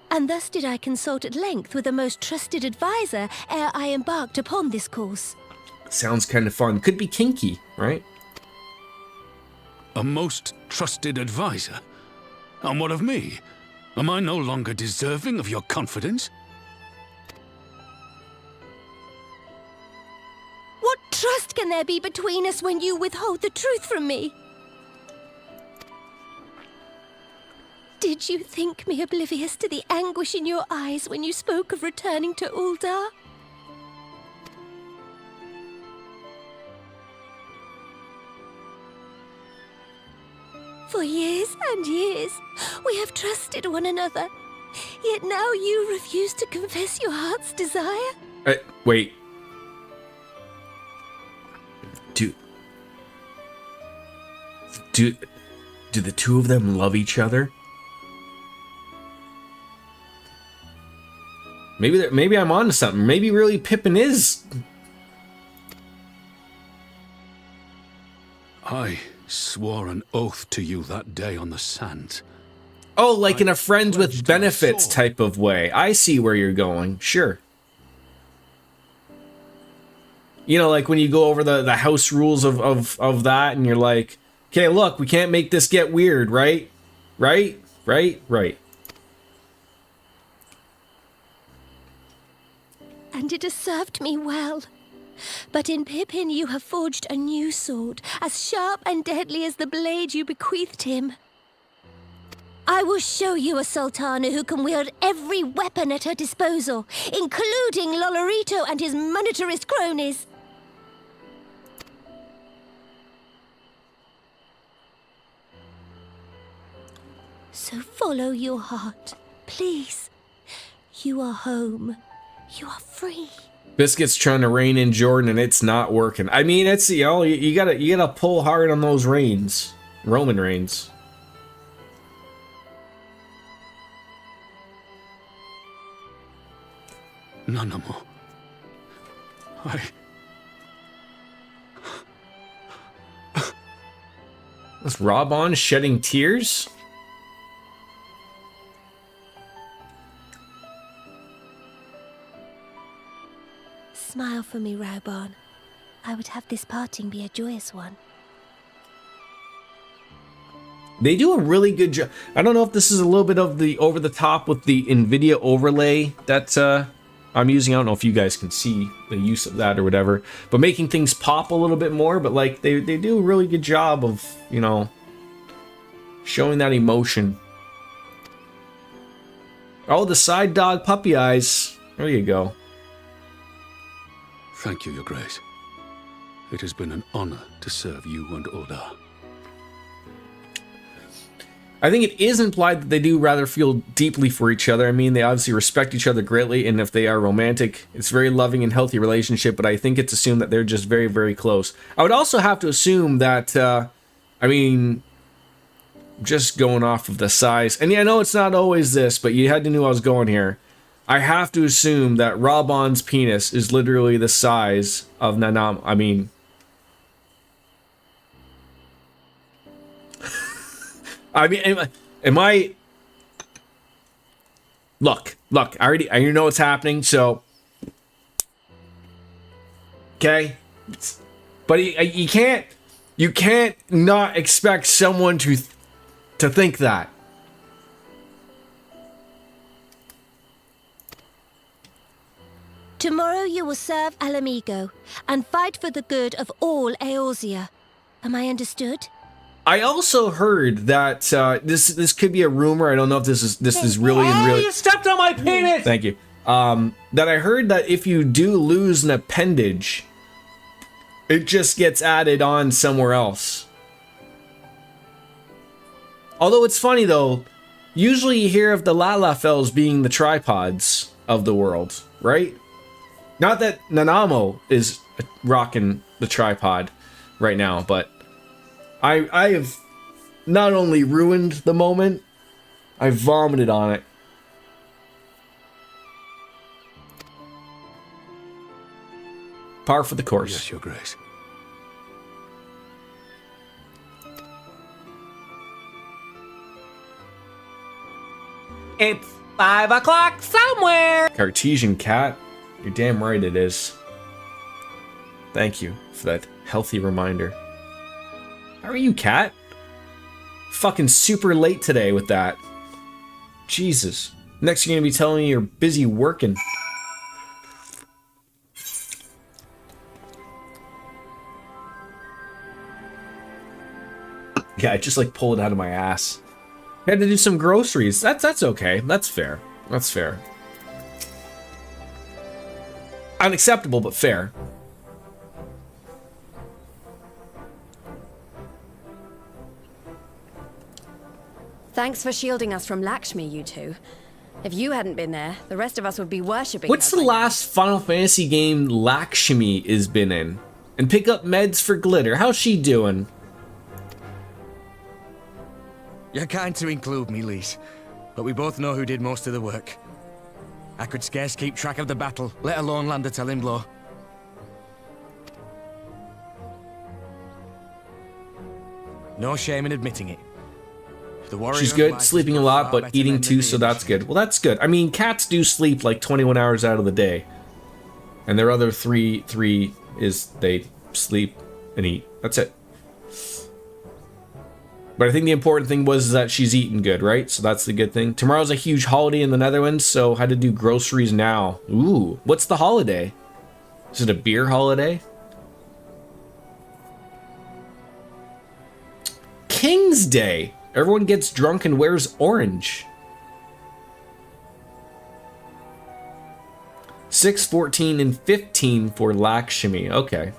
and thus did I consult at length with a most trusted advisor ere I embarked upon this course. Sounds kind of fun. Could be kinky, right? A most trusted advisor? And what of me? Am I no longer deserving of your confidence? What trust can there be between us when you withhold the truth from me? Did you think me oblivious to the anguish in your eyes when you spoke of returning to Uldar? For years and years, we have trusted one another. Yet now you refuse to confess your heart's desire? Wait. Do the two of them love each other? Maybe I'm onto something. Maybe really Pippin is... I swore an oath to you that day on the sands. Oh, like in a friends with benefits type of way. I see where you're going. Sure. You know, like when you go over the house rules of that and you're like, okay, look, we can't make this get weird, right? Right? And it has served me well. But in Pippin you have forged a new sword, as sharp and deadly as the blade you bequeathed him. I will show you a Sultana who can wield every weapon at her disposal, including Lolorito and his monetarist cronies. So follow your heart, please. You are home. You are free. Biscuit's trying to rein in Jordan and it's not working. I mean, it's, you know, you gotta pull hard on those reins. Roman reins. Nanamo. Was Raubon shedding tears? Smile for me, Raubon. I would have this parting be a joyous one. They do a really good job. I don't know if this is a little bit of the over the top with the NVIDIA overlay that I'm using. I don't know if you guys can see the use of that or whatever, but making things pop a little bit more. But like they do a really good job of, you know, showing that emotion. Oh, the side dog puppy eyes. There you go. Thank you, Your Grace. It has been an honor to serve you and Uldar. I think it is implied that they do rather feel deeply for each other. I mean, they obviously respect each other greatly, and if they are romantic, it's a very loving and healthy relationship, but I think it's assumed that they're just very, very close. I would also have to assume that, I mean, just going off of the size, and yeah, I know it's not always this, but you had to know I was going here. I have to assume that Raubon's penis is literally the size of Nanam. I mean... am I... Look, I know what's happening, so... Okay? But you can't not expect someone to think that. Tomorrow you will serve Alamigo and fight for the good of all Eorzea. Am I understood? I also heard that this could be a rumor. I don't know if this is really really. You stepped on my penis. Thank you. That I heard that if you do lose an appendage, it just gets added on somewhere else. Although it's funny though, usually you hear of the Lalafels being the tripods of the world, right? Not that Nanamo is rocking the tripod right now, but I have not only ruined the moment, I vomited on it. Par for the course. Yes, Your Grace. It's 5 o'clock somewhere. Cartesian cat. You're damn right it is. Thank you for that healthy reminder. How are you, cat? Fucking super late today with that. Jesus. Next you're gonna be telling me you're busy working. Yeah, I just like pulled it out of my ass. I had to do some groceries. That's okay. That's fair. That's fair. Unacceptable, but fair. Thanks for shielding us from Lakshmi, you two. If you hadn't been there, the rest of us would be worshipping. What's the last Final Fantasy game Lakshmi has been in? And pick up meds for glitter. How's she doing? You're kind to include me, Lise, but we both know who did most of the work. I could scarce keep track of the battle, let alone land a telling blow. No shame in admitting it. The warrior She's of good, light sleeping a is lot, far but better eating men too, than so the that's good. ancient. Well, that's good. I mean, cats do sleep like 21 hours out of the day. And their other three is they sleep and eat. That's it. But I think the important thing was that she's eating good, right? So that's the good thing. Tomorrow's a huge holiday in the Netherlands, so I had to do groceries now. Ooh, what's the holiday? Is it a beer holiday? King's Day. Everyone gets drunk and wears orange. 6, 14, and 15 for Lakshmi. Okay.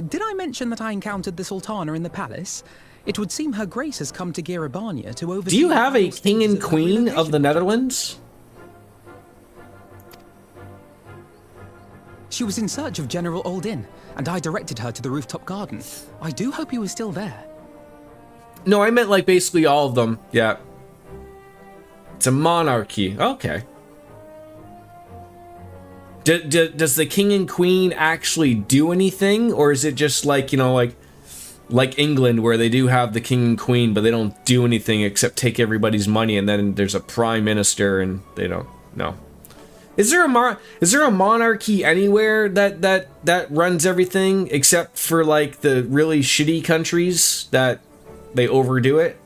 Did I mention that I encountered the Sultana in the palace? It would seem Her Grace has come to Girabania to oversee... Do you have a the king and stages of queen relocation of the Netherlands? She was in search of General Oldin, and I directed her to the rooftop garden. I do hope he was still there. No, I meant like basically all of them. Yeah. It's a monarchy. Okay. Does the king and queen actually do anything? Or is it just like, you know, like England where they do have the king and queen, but they don't do anything except take everybody's money, and then there's a prime minister and they don't know. Is there a monarchy anywhere that runs everything except for like the really shitty countries that they overdo it?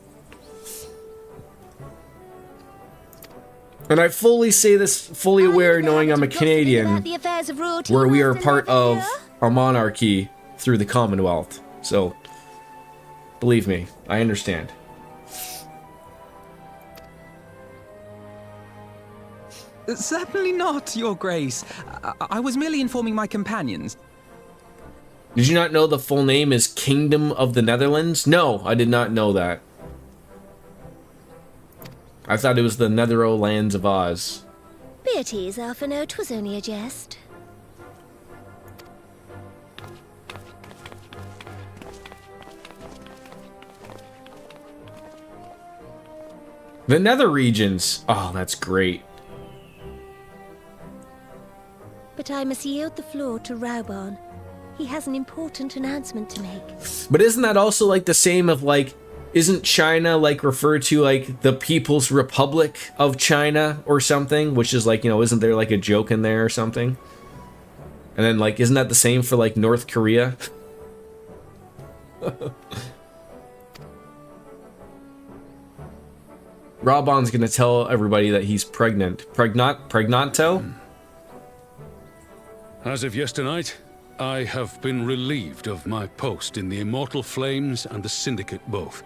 And I fully say this, fully aware, knowing I'm a Canadian, where we are part of a monarchy through the Commonwealth. So, believe me, I understand. Certainly not, Your Grace. I was merely informing my companions. Did you not know the full name is Kingdom of the Netherlands? No, I did not know that. I thought it was the Netherlands lands of Oz. Beatrice, Alphino, 'twas only a jest. The Nether regions. Oh, that's great. But I must yield the floor to Rauban. He has an important announcement to make. But isn't that also like the same of like, isn't China like referred to like the People's Republic of China or something? Which is like, you know, isn't there like a joke in there or something? And then like, isn't that the same for like North Korea? Raubon's gonna tell everybody that he's pregnant. Pregnanto? As of yesternight, I have been relieved of my post in the Immortal Flames and the Syndicate both.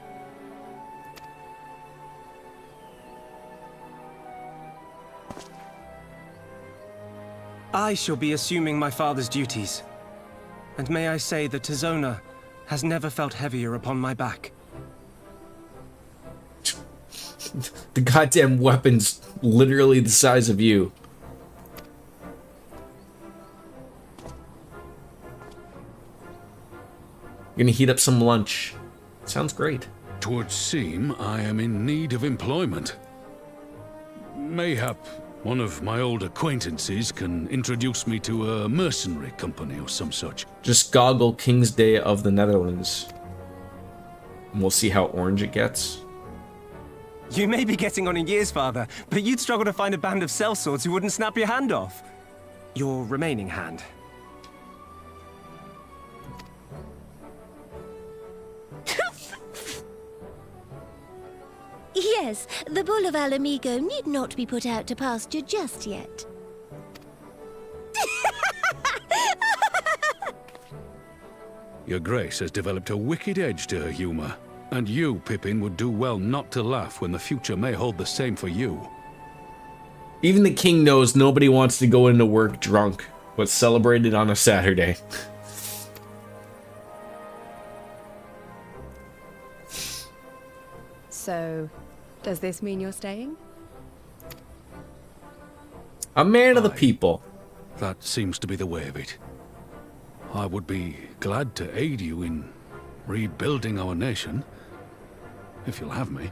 I shall be assuming my father's duties. And may I say that Tizona has never felt heavier upon my back. The goddamn weapon's literally the size of you. You're gonna heat up some lunch. Sounds great. 'Twould seem I am in need of employment. Mayhap one of my old acquaintances can introduce me to a mercenary company or some such. Just goggle King's Day of the Netherlands. And we'll see how orange it gets. You may be getting on in years, father, but you'd struggle to find a band of sellswords who wouldn't snap your hand off. Your remaining hand. Yes, the bull of Alamigo need not be put out to pasture just yet. Your Grace has developed a wicked edge to her humor, and you, Pippin, would do well not to laugh when the future may hold the same for you. Even the king knows nobody wants to go into work drunk. What's celebrated on a Saturday. So, does this mean you're staying? A man of the people. That seems to be the way of it. I would be glad to aid you in rebuilding our nation, if you'll have me.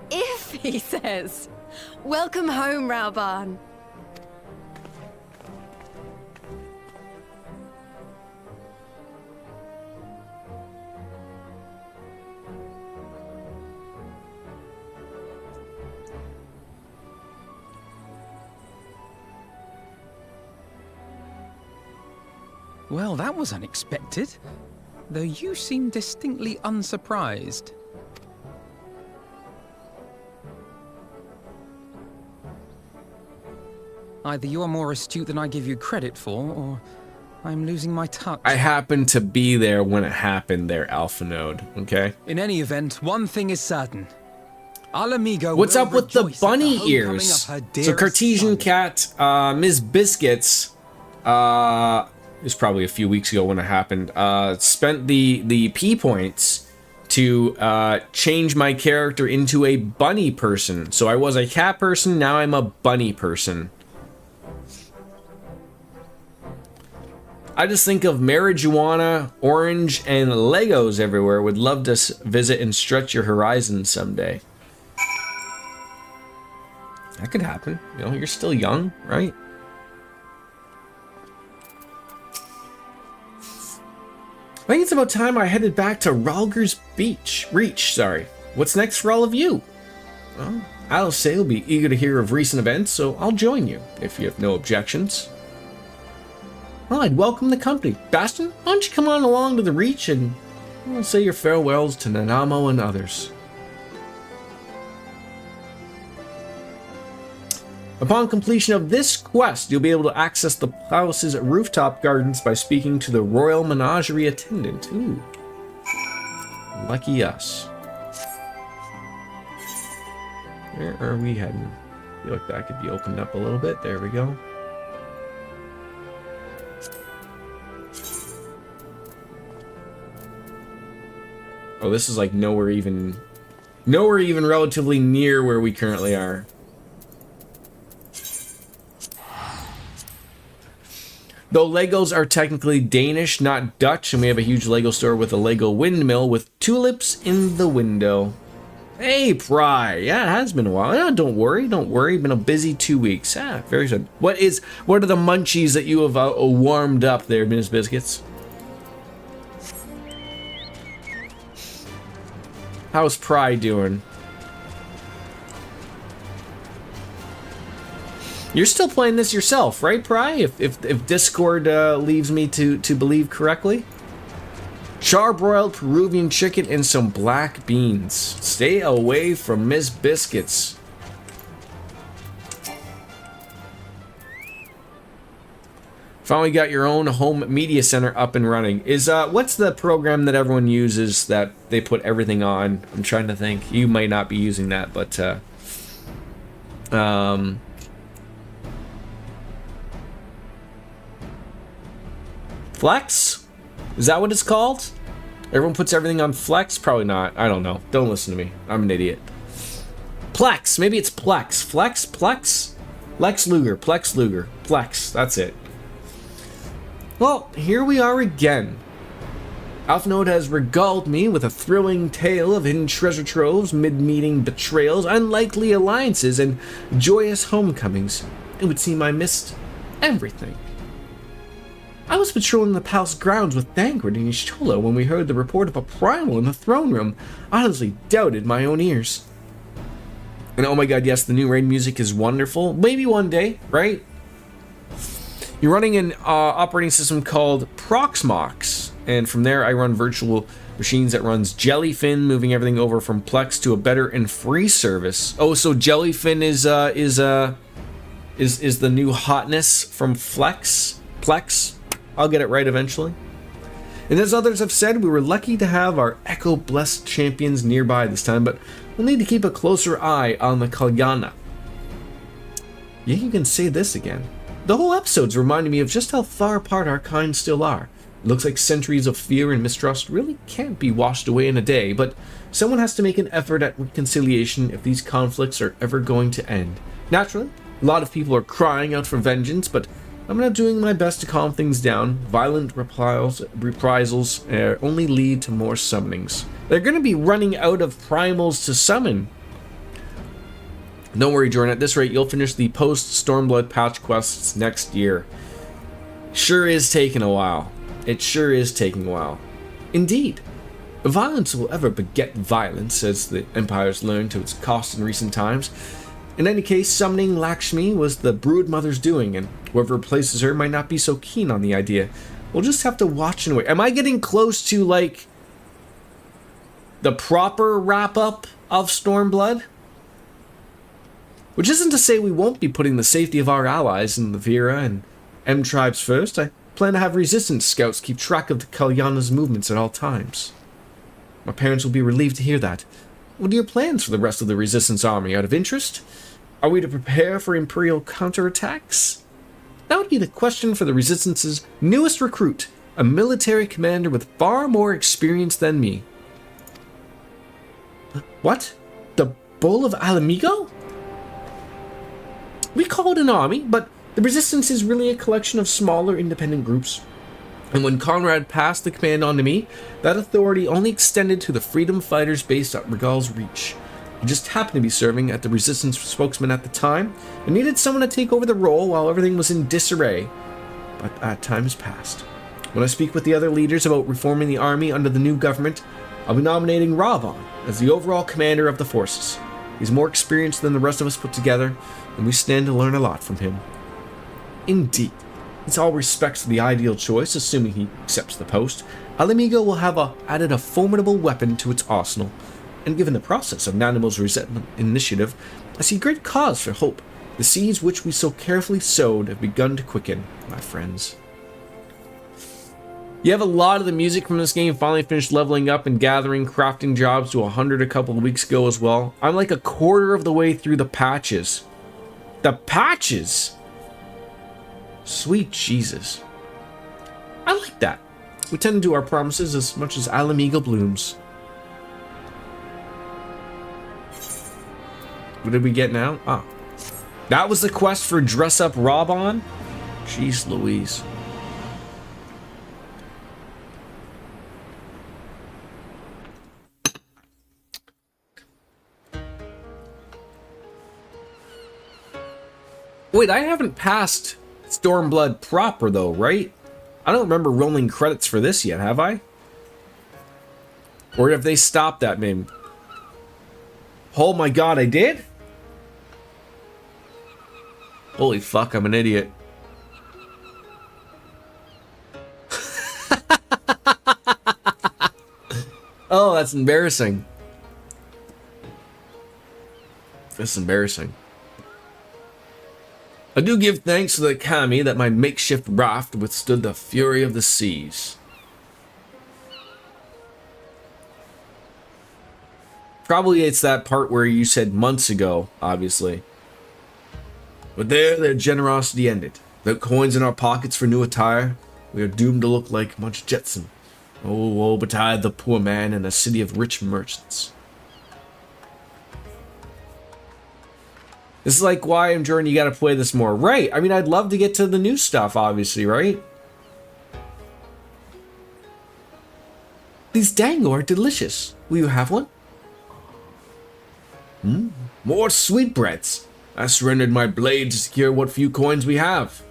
If, he says. Welcome home, Raoban. Well, that was unexpected. Though you seem distinctly unsurprised. Either you are more astute than I give you credit for, or I'm losing my touch. I happened to be there when it happened there, Alpha Node, okay? In any event, one thing is certain. Alamigo What's will up with the rejoice at bunny homecoming ears? of her So dearest Cartesian son. Cat, Ms. Biscuits, it was probably a few weeks ago when it happened, spent the P points to change my character into a bunny person. So I was a cat person, now I'm a bunny person. I just think of marijuana, orange, and Legos everywhere. Would love to visit and stretch your horizons someday. That could happen. You know, you're still young, right? I think it's about time I headed back to Ralger's Reach, sorry. What's next for all of you? Well, I'll say you'll be eager to hear of recent events, so I'll join you, if you have no objections. Well, I'd welcome the company. Bastion, why don't you come on along to the Reach and say your farewells to Nanamo and others. Upon completion of this quest, you'll be able to access the palace's rooftop gardens by speaking to the Royal Menagerie attendant. Ooh. Lucky us. Where are we heading? I feel like that could be opened up a little bit. There we go. Oh, this is like nowhere even relatively near where we currently are. Though Legos are technically Danish, not Dutch, and we have a huge Lego store with a Lego windmill with tulips in the window. Hey, Pry. Yeah, it has been a while. Yeah, don't worry. Been a busy 2 weeks. Ah, very good. What are the munchies that you have warmed up there, Ms. Biscuits? How's Pry doing? You're still playing this yourself, right, Pry? If Discord leaves me to believe correctly. charbroiled Peruvian chicken, and some black beans. Stay away from Miss Biscuits. Finally got your own home media center up and running. What's the program that everyone uses that they put everything on? I'm trying to think. You might not be using that, but Flex? Is that what it's called? Everyone puts everything on Flex? Probably not. I don't know. Don't listen to me. I'm an idiot. Plex. Maybe it's Plex. Flex? Plex? Lex Luger. Plex Luger. Plex. That's it. Well, here we are again. Alphanode has regaled me with a thrilling tale of hidden treasure troves, mid-meeting betrayals, unlikely alliances, and joyous homecomings. It would seem I missed everything. I was patrolling the palace grounds with Thancred and Ishtola when we heard the report of a primal in the throne room. I honestly doubted my own ears. And oh my god, yes, the new raid music is wonderful. Maybe one day, right? You're running an operating system called Proxmox, and from there I run virtual machines that runs Jellyfin, moving everything over from Plex to a better and free service. Oh, so Jellyfin is the new hotness from Plex. I'll get it right eventually. And as others have said, we were lucky to have our Echo-blessed champions nearby this time, but we'll need to keep a closer eye on the Kalyana. Yeah, you can say this again. The whole episode's reminding me of just how far apart our kind still are. It looks like centuries of fear and mistrust really can't be washed away in a day, but someone has to make an effort at reconciliation if these conflicts are ever going to end. Naturally, a lot of people are crying out for vengeance, but I'm not doing my best to calm things down. Violent reprisals only lead to more summonings. They're going to be running out of primals to summon. Don't worry, Jordan, at this rate, you'll finish the post-Stormblood patch quests next year. Sure is taking a while. It sure is taking a while. Indeed. Violence will ever beget violence, as the Empire's learned to its cost in recent times. In any case, summoning Lakshmi was the Broodmother's doing, and whoever replaces her might not be so keen on the idea. We'll just have to watch and wait. Am I getting close to, like, the proper wrap-up of Stormblood? Which isn't to say we won't be putting the safety of our allies in the Vera and M tribes first. I plan to have resistance scouts keep track of the Kalyana's movements at all times. My parents will be relieved to hear that. What are your plans for the rest of the resistance army? Out of interest? Are we to prepare for Imperial counterattacks? That would be the question for the Resistance's newest recruit, a military commander with far more experience than me. What? The Bull of Alamigo? We call it an army, but the Resistance is really a collection of smaller independent groups. And when Conrad passed the command on to me, that authority only extended to the freedom fighters based at Regal's Reach. I just happened to be serving as the Resistance spokesman at the time, and needed someone to take over the role while everything was in disarray. But that time has passed. When I speak with the other leaders about reforming the army under the new government, I'll be nominating Ravon as the overall commander of the forces. He's more experienced than the rest of us put together, and we stand to learn a lot from him. Indeed. It's all respects to the ideal choice, assuming he accepts the post. Alamigo will have added a formidable weapon to its arsenal, and given the process of Nanimo's resentment initiative, I see great cause for hope. The seeds which we so carefully sowed have begun to quicken, my friends. You have a lot of the music from this game finally finished leveling up and gathering crafting jobs to 100 a couple of weeks ago as well. I'm like a quarter of the way through the patches. The patches! Sweet Jesus. I like that. We tend to do our promises as much as Alamigo blooms. What did we get now? Ah. That was the quest for Dress Up Robon? Jeez Louise. Wait, I haven't passed Stormblood proper though, right? I don't remember rolling credits for this yet, have I? Or have they stopped that, maybe? Oh my god, I did? Holy fuck, I'm an idiot. Oh, that's embarrassing. That's embarrassing. I do give thanks to the kami that my makeshift raft withstood the fury of the seas. Probably it's that part where you said months ago, obviously. But there, their generosity ended. Without coins in our pockets for new attire, we are doomed to look like much jetsam. Oh, woe betide the poor man in a city of rich merchants. This is like why I'm Jordan, you gotta play this more. Right, I mean, I'd love to get to the new stuff, obviously, right? These dango are delicious. Will you have one? More sweetbreads. I surrendered my blade to secure what few coins we have.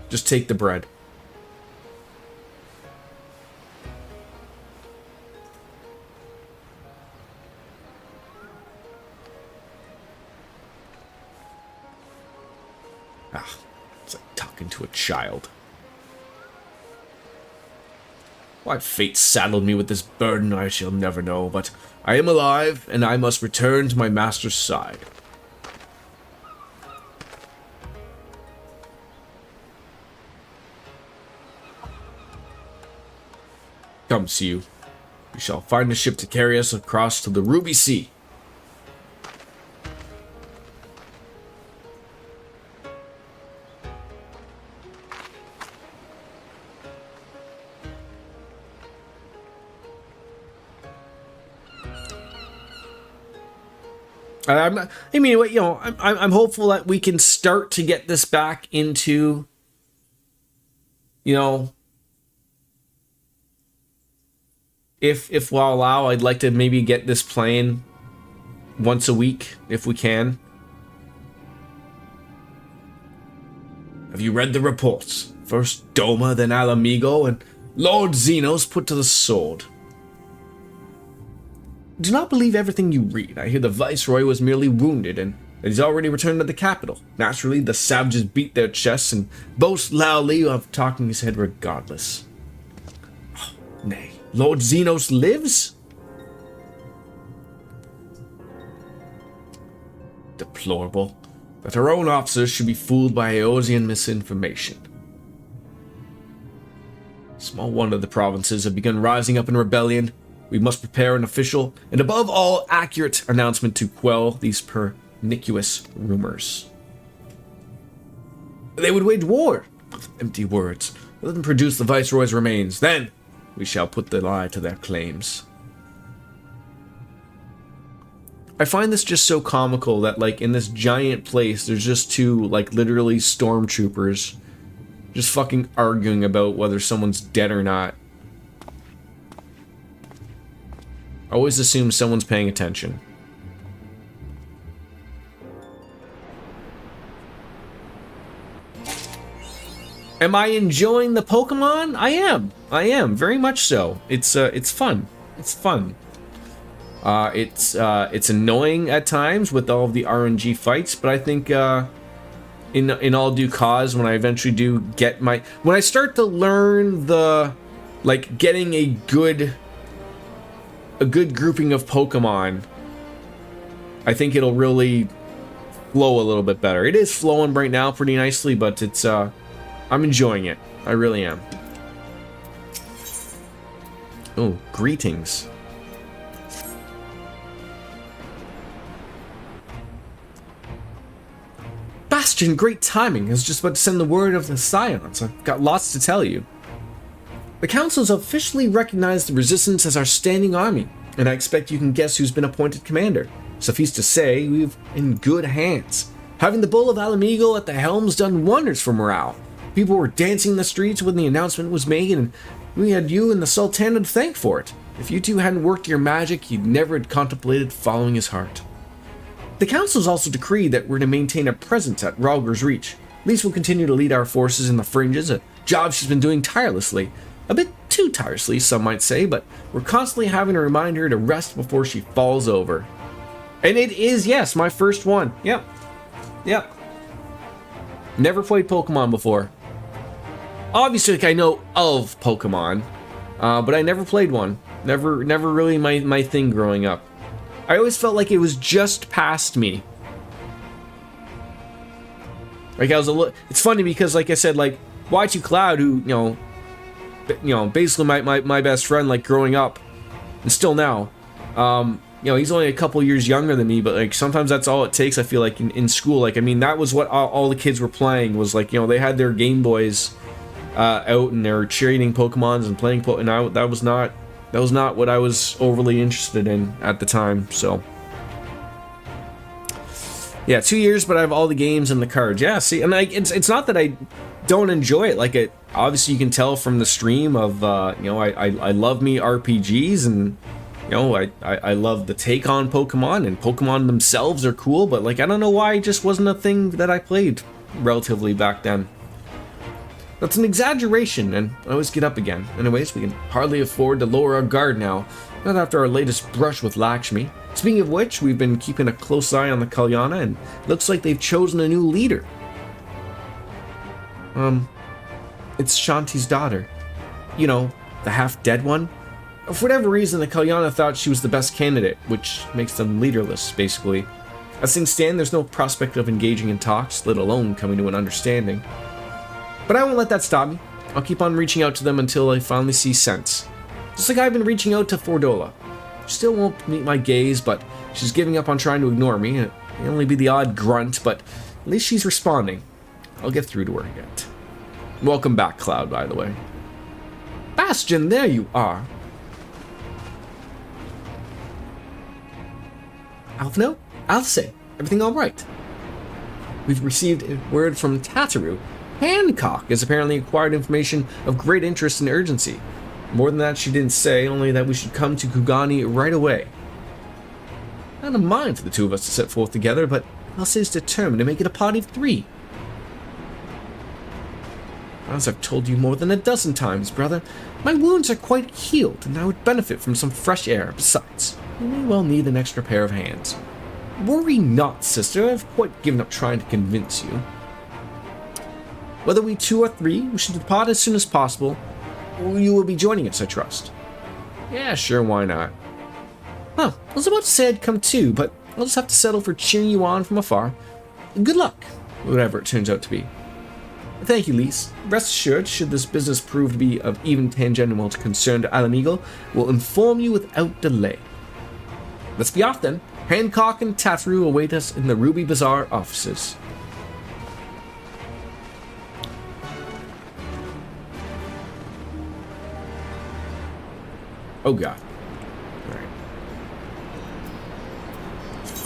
Just take the bread. Ah, it's like talking to a child. Why fate saddled me with this burden I shall never know, but I am alive, and I must return to my master's side. Come, see you. We shall find a ship to carry us across to the Ruby Sea. I'm hopeful that we can start to get this back into, if we'll allow, I'd like to maybe get this playing once a week, if we can. Have you read the reports? First Doma, then Alamigo, and Lord Xenos put to the sword. Do not believe everything you read. I hear the Viceroy was merely wounded and that he's already returned to the capital. Naturally, the savages beat their chests and boast loudly of talking his head regardless. Oh, nay, Lord Xenos lives? Deplorable that our own officers should be fooled by Eosian misinformation. Small wonder the provinces have begun rising up in rebellion. We must prepare an official and above all accurate announcement to quell these pernicious rumors. They would wage war. Empty words. Let them produce the Viceroy's remains. Then we shall put the lie to their claims. I find this just so comical that, like, in this giant place, there's just two, like, literally stormtroopers just fucking arguing about whether someone's dead or not. I always assume someone's paying attention. Am I enjoying the Pokemon? I am, very much so. It's fun. It's fun. It's annoying at times with all of the RNG fights, but I think in all due cause, when I eventually do get when I start to learn the, like, getting a good grouping of Pokemon, I think it'll really flow a little bit better. It is flowing right now pretty nicely, but it's I'm enjoying it. I really am. Oh, greetings. Bastion, great timing. I was just about to send the word of the Scions. I've got lots to tell you. The Council has officially recognized the Resistance as our standing army, and I expect you can guess who's been appointed commander. Suffice to say, we're in good hands. Having the Bull of Alamigo at the helm's done wonders for morale. People were dancing in the streets when the announcement was made, and we had you and the Sultana to thank for it. If you two hadn't worked your magic, you'd never had contemplated following his heart. The Council's also decreed that we're to maintain a presence at Ralger's Reach. Lise will continue to lead our forces in the fringes, a job she's been doing tirelessly. A bit too tirelessly, some might say, but we're constantly having to remind her to rest before she falls over. And it is, yes, my first one. Yep. Never played Pokemon before. Obviously, like, I know of Pokemon, but I never played one. Never really my thing growing up. I always felt like it was just past me. Like I was it's funny because, like I said, like Y2 Cloud, who you know, basically my best friend, like growing up, and still now. You know, he's only a couple years younger than me, but like sometimes that's all it takes. I feel like in school, like I mean, that was what all the kids were playing was like, you know, they had their Game Boys out and they were cheerleading Pokemons and playing and that was not what I was overly interested in at the time. So yeah, 2 years, but I have all the games and the cards. Yeah, see, and like it's not that I don't enjoy it. Like it obviously you can tell from the stream of you know, I love me RPGs, and you know, I love the take on Pokemon, and Pokemon themselves are cool, but like I don't know why it just wasn't a thing that I played relatively back then. That's an exaggeration, and I always get up again. Anyways, we can hardly afford to lower our guard now, not after our latest brush with Lakshmi. Speaking of which, we've been keeping a close eye on the Kalyana, and looks like they've chosen a new leader. It's Shanti's daughter. You know, the half-dead one. For whatever reason, the Kalyana thought she was the best candidate, which makes them leaderless, basically. As things stand, there's no prospect of engaging in talks, let alone coming to an understanding. But I won't let that stop me. I'll keep on reaching out to them until I finally see sense. Just like I've been reaching out to Fordola. She still won't meet my gaze, but she's giving up on trying to ignore me. It may only be the odd grunt, but at least she's responding. I'll get through to her yet. Welcome back, Cloud, by the way. Bastion, there you are. Alphino? Alce, everything all right? We've received word from Tataru. Hancock has apparently acquired information of great interest and urgency. More than that she didn't say, only that we should come to Kugani right away. I don't mind for the two of us to set forth together, but Alce is determined to make it a party of 3. As I've told you more than a dozen times, brother, my wounds are quite healed, and I would benefit from some fresh air. Besides, we may well need an extra pair of hands. Worry not, sister. I've quite given up trying to convince you. Whether we 2 or 3, we should depart as soon as possible. You will be joining us, I trust. Yeah, sure, why not? Huh, I was about to say I'd come too, but I'll just have to settle for cheering you on from afar. Good luck, whatever it turns out to be. Thank you, Lise. Rest assured, should this business prove to be of even tangential concern to Alamigo, we'll inform you without delay. Let's be off then. Hancock and Tataru await us in the Ruby Bazaar offices. Oh god. Alright.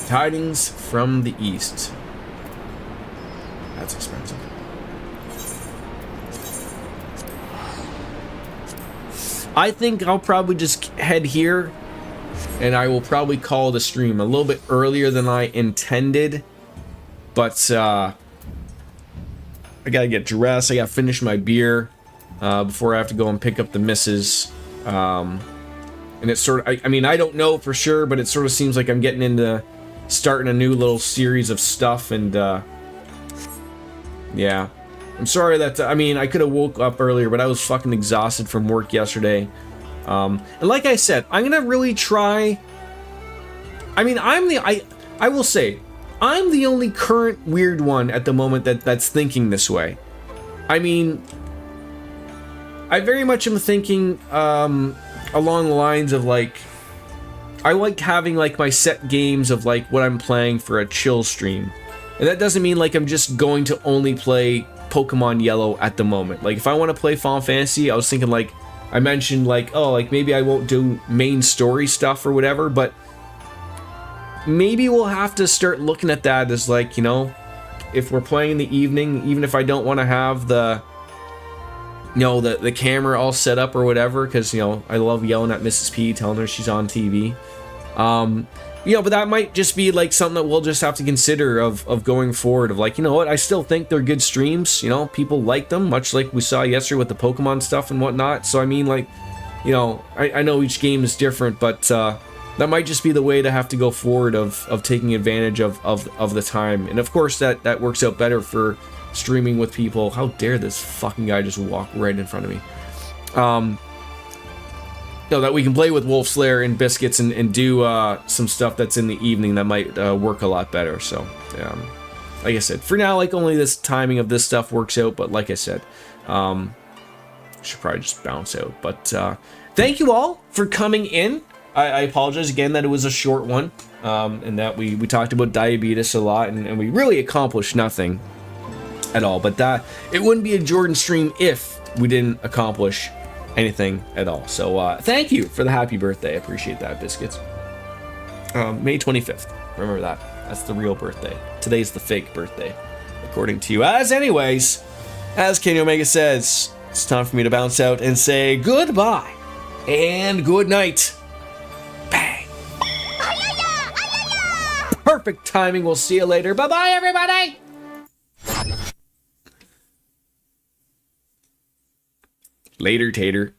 Tidings from the east. That's expensive. I think I'll probably just head here, and I will probably call it a stream a little bit earlier than I intended, but I gotta get dressed, I gotta finish my beer before I have to go and pick up the missus, and it's sort of, I mean, I don't know for sure, but it sort of seems like I'm getting into starting a new little series of stuff, and yeah. I'm sorry that, I mean, I could have woke up earlier, but I was fucking exhausted from work yesterday. And like I said, I'm gonna really try. I mean, I will say, I'm the only current weird one at the moment that's thinking this way. I mean, I very much am thinking along the lines of like, I like having like my set games of like what I'm playing for a chill stream. And that doesn't mean like I'm just going to only play Pokemon Yellow at the moment. Like if I want to play Final Fantasy, I was thinking like, I mentioned like, oh, like maybe I won't do main story stuff or whatever, but maybe we'll have to start looking at that as like, you know, if we're playing in the evening, even if I don't want to have the, you know, the camera all set up or whatever, because, you know, I love yelling at Mrs. P, telling her she's on TV. You know, but that might just be like something that we'll just have to consider of going forward, of like, you know what, I still think they're good streams, you know, people like them, much like we saw yesterday with the Pokemon stuff and whatnot. So I mean, like, you know, I know each game is different, but that might just be the way to have to go forward of taking advantage of the time. And of course that works out better for streaming with people. How dare this fucking guy just walk right in front of me? You know, that we can play with Wolf Slayer and Biscuits and do some stuff that's in the evening that might work a lot better. So, like I said, for now, like only this timing of this stuff works out. But like I said, should probably just bounce out. But thank you all for coming in. I apologize again that it was a short one, and that we talked about diabetes a lot, and we really accomplished nothing at all. But it wouldn't be a Jordan stream if we didn't accomplish anything at all. So thank you for the happy birthday. I appreciate that, Biscuits. May 25th. Remember that. That's the real birthday. Today's the fake birthday, according to you. Anyways, as Kenny Omega says, it's time for me to bounce out and say goodbye and good night. Bang. Perfect timing. We'll see you later. Bye-bye, everybody. Later, Tater.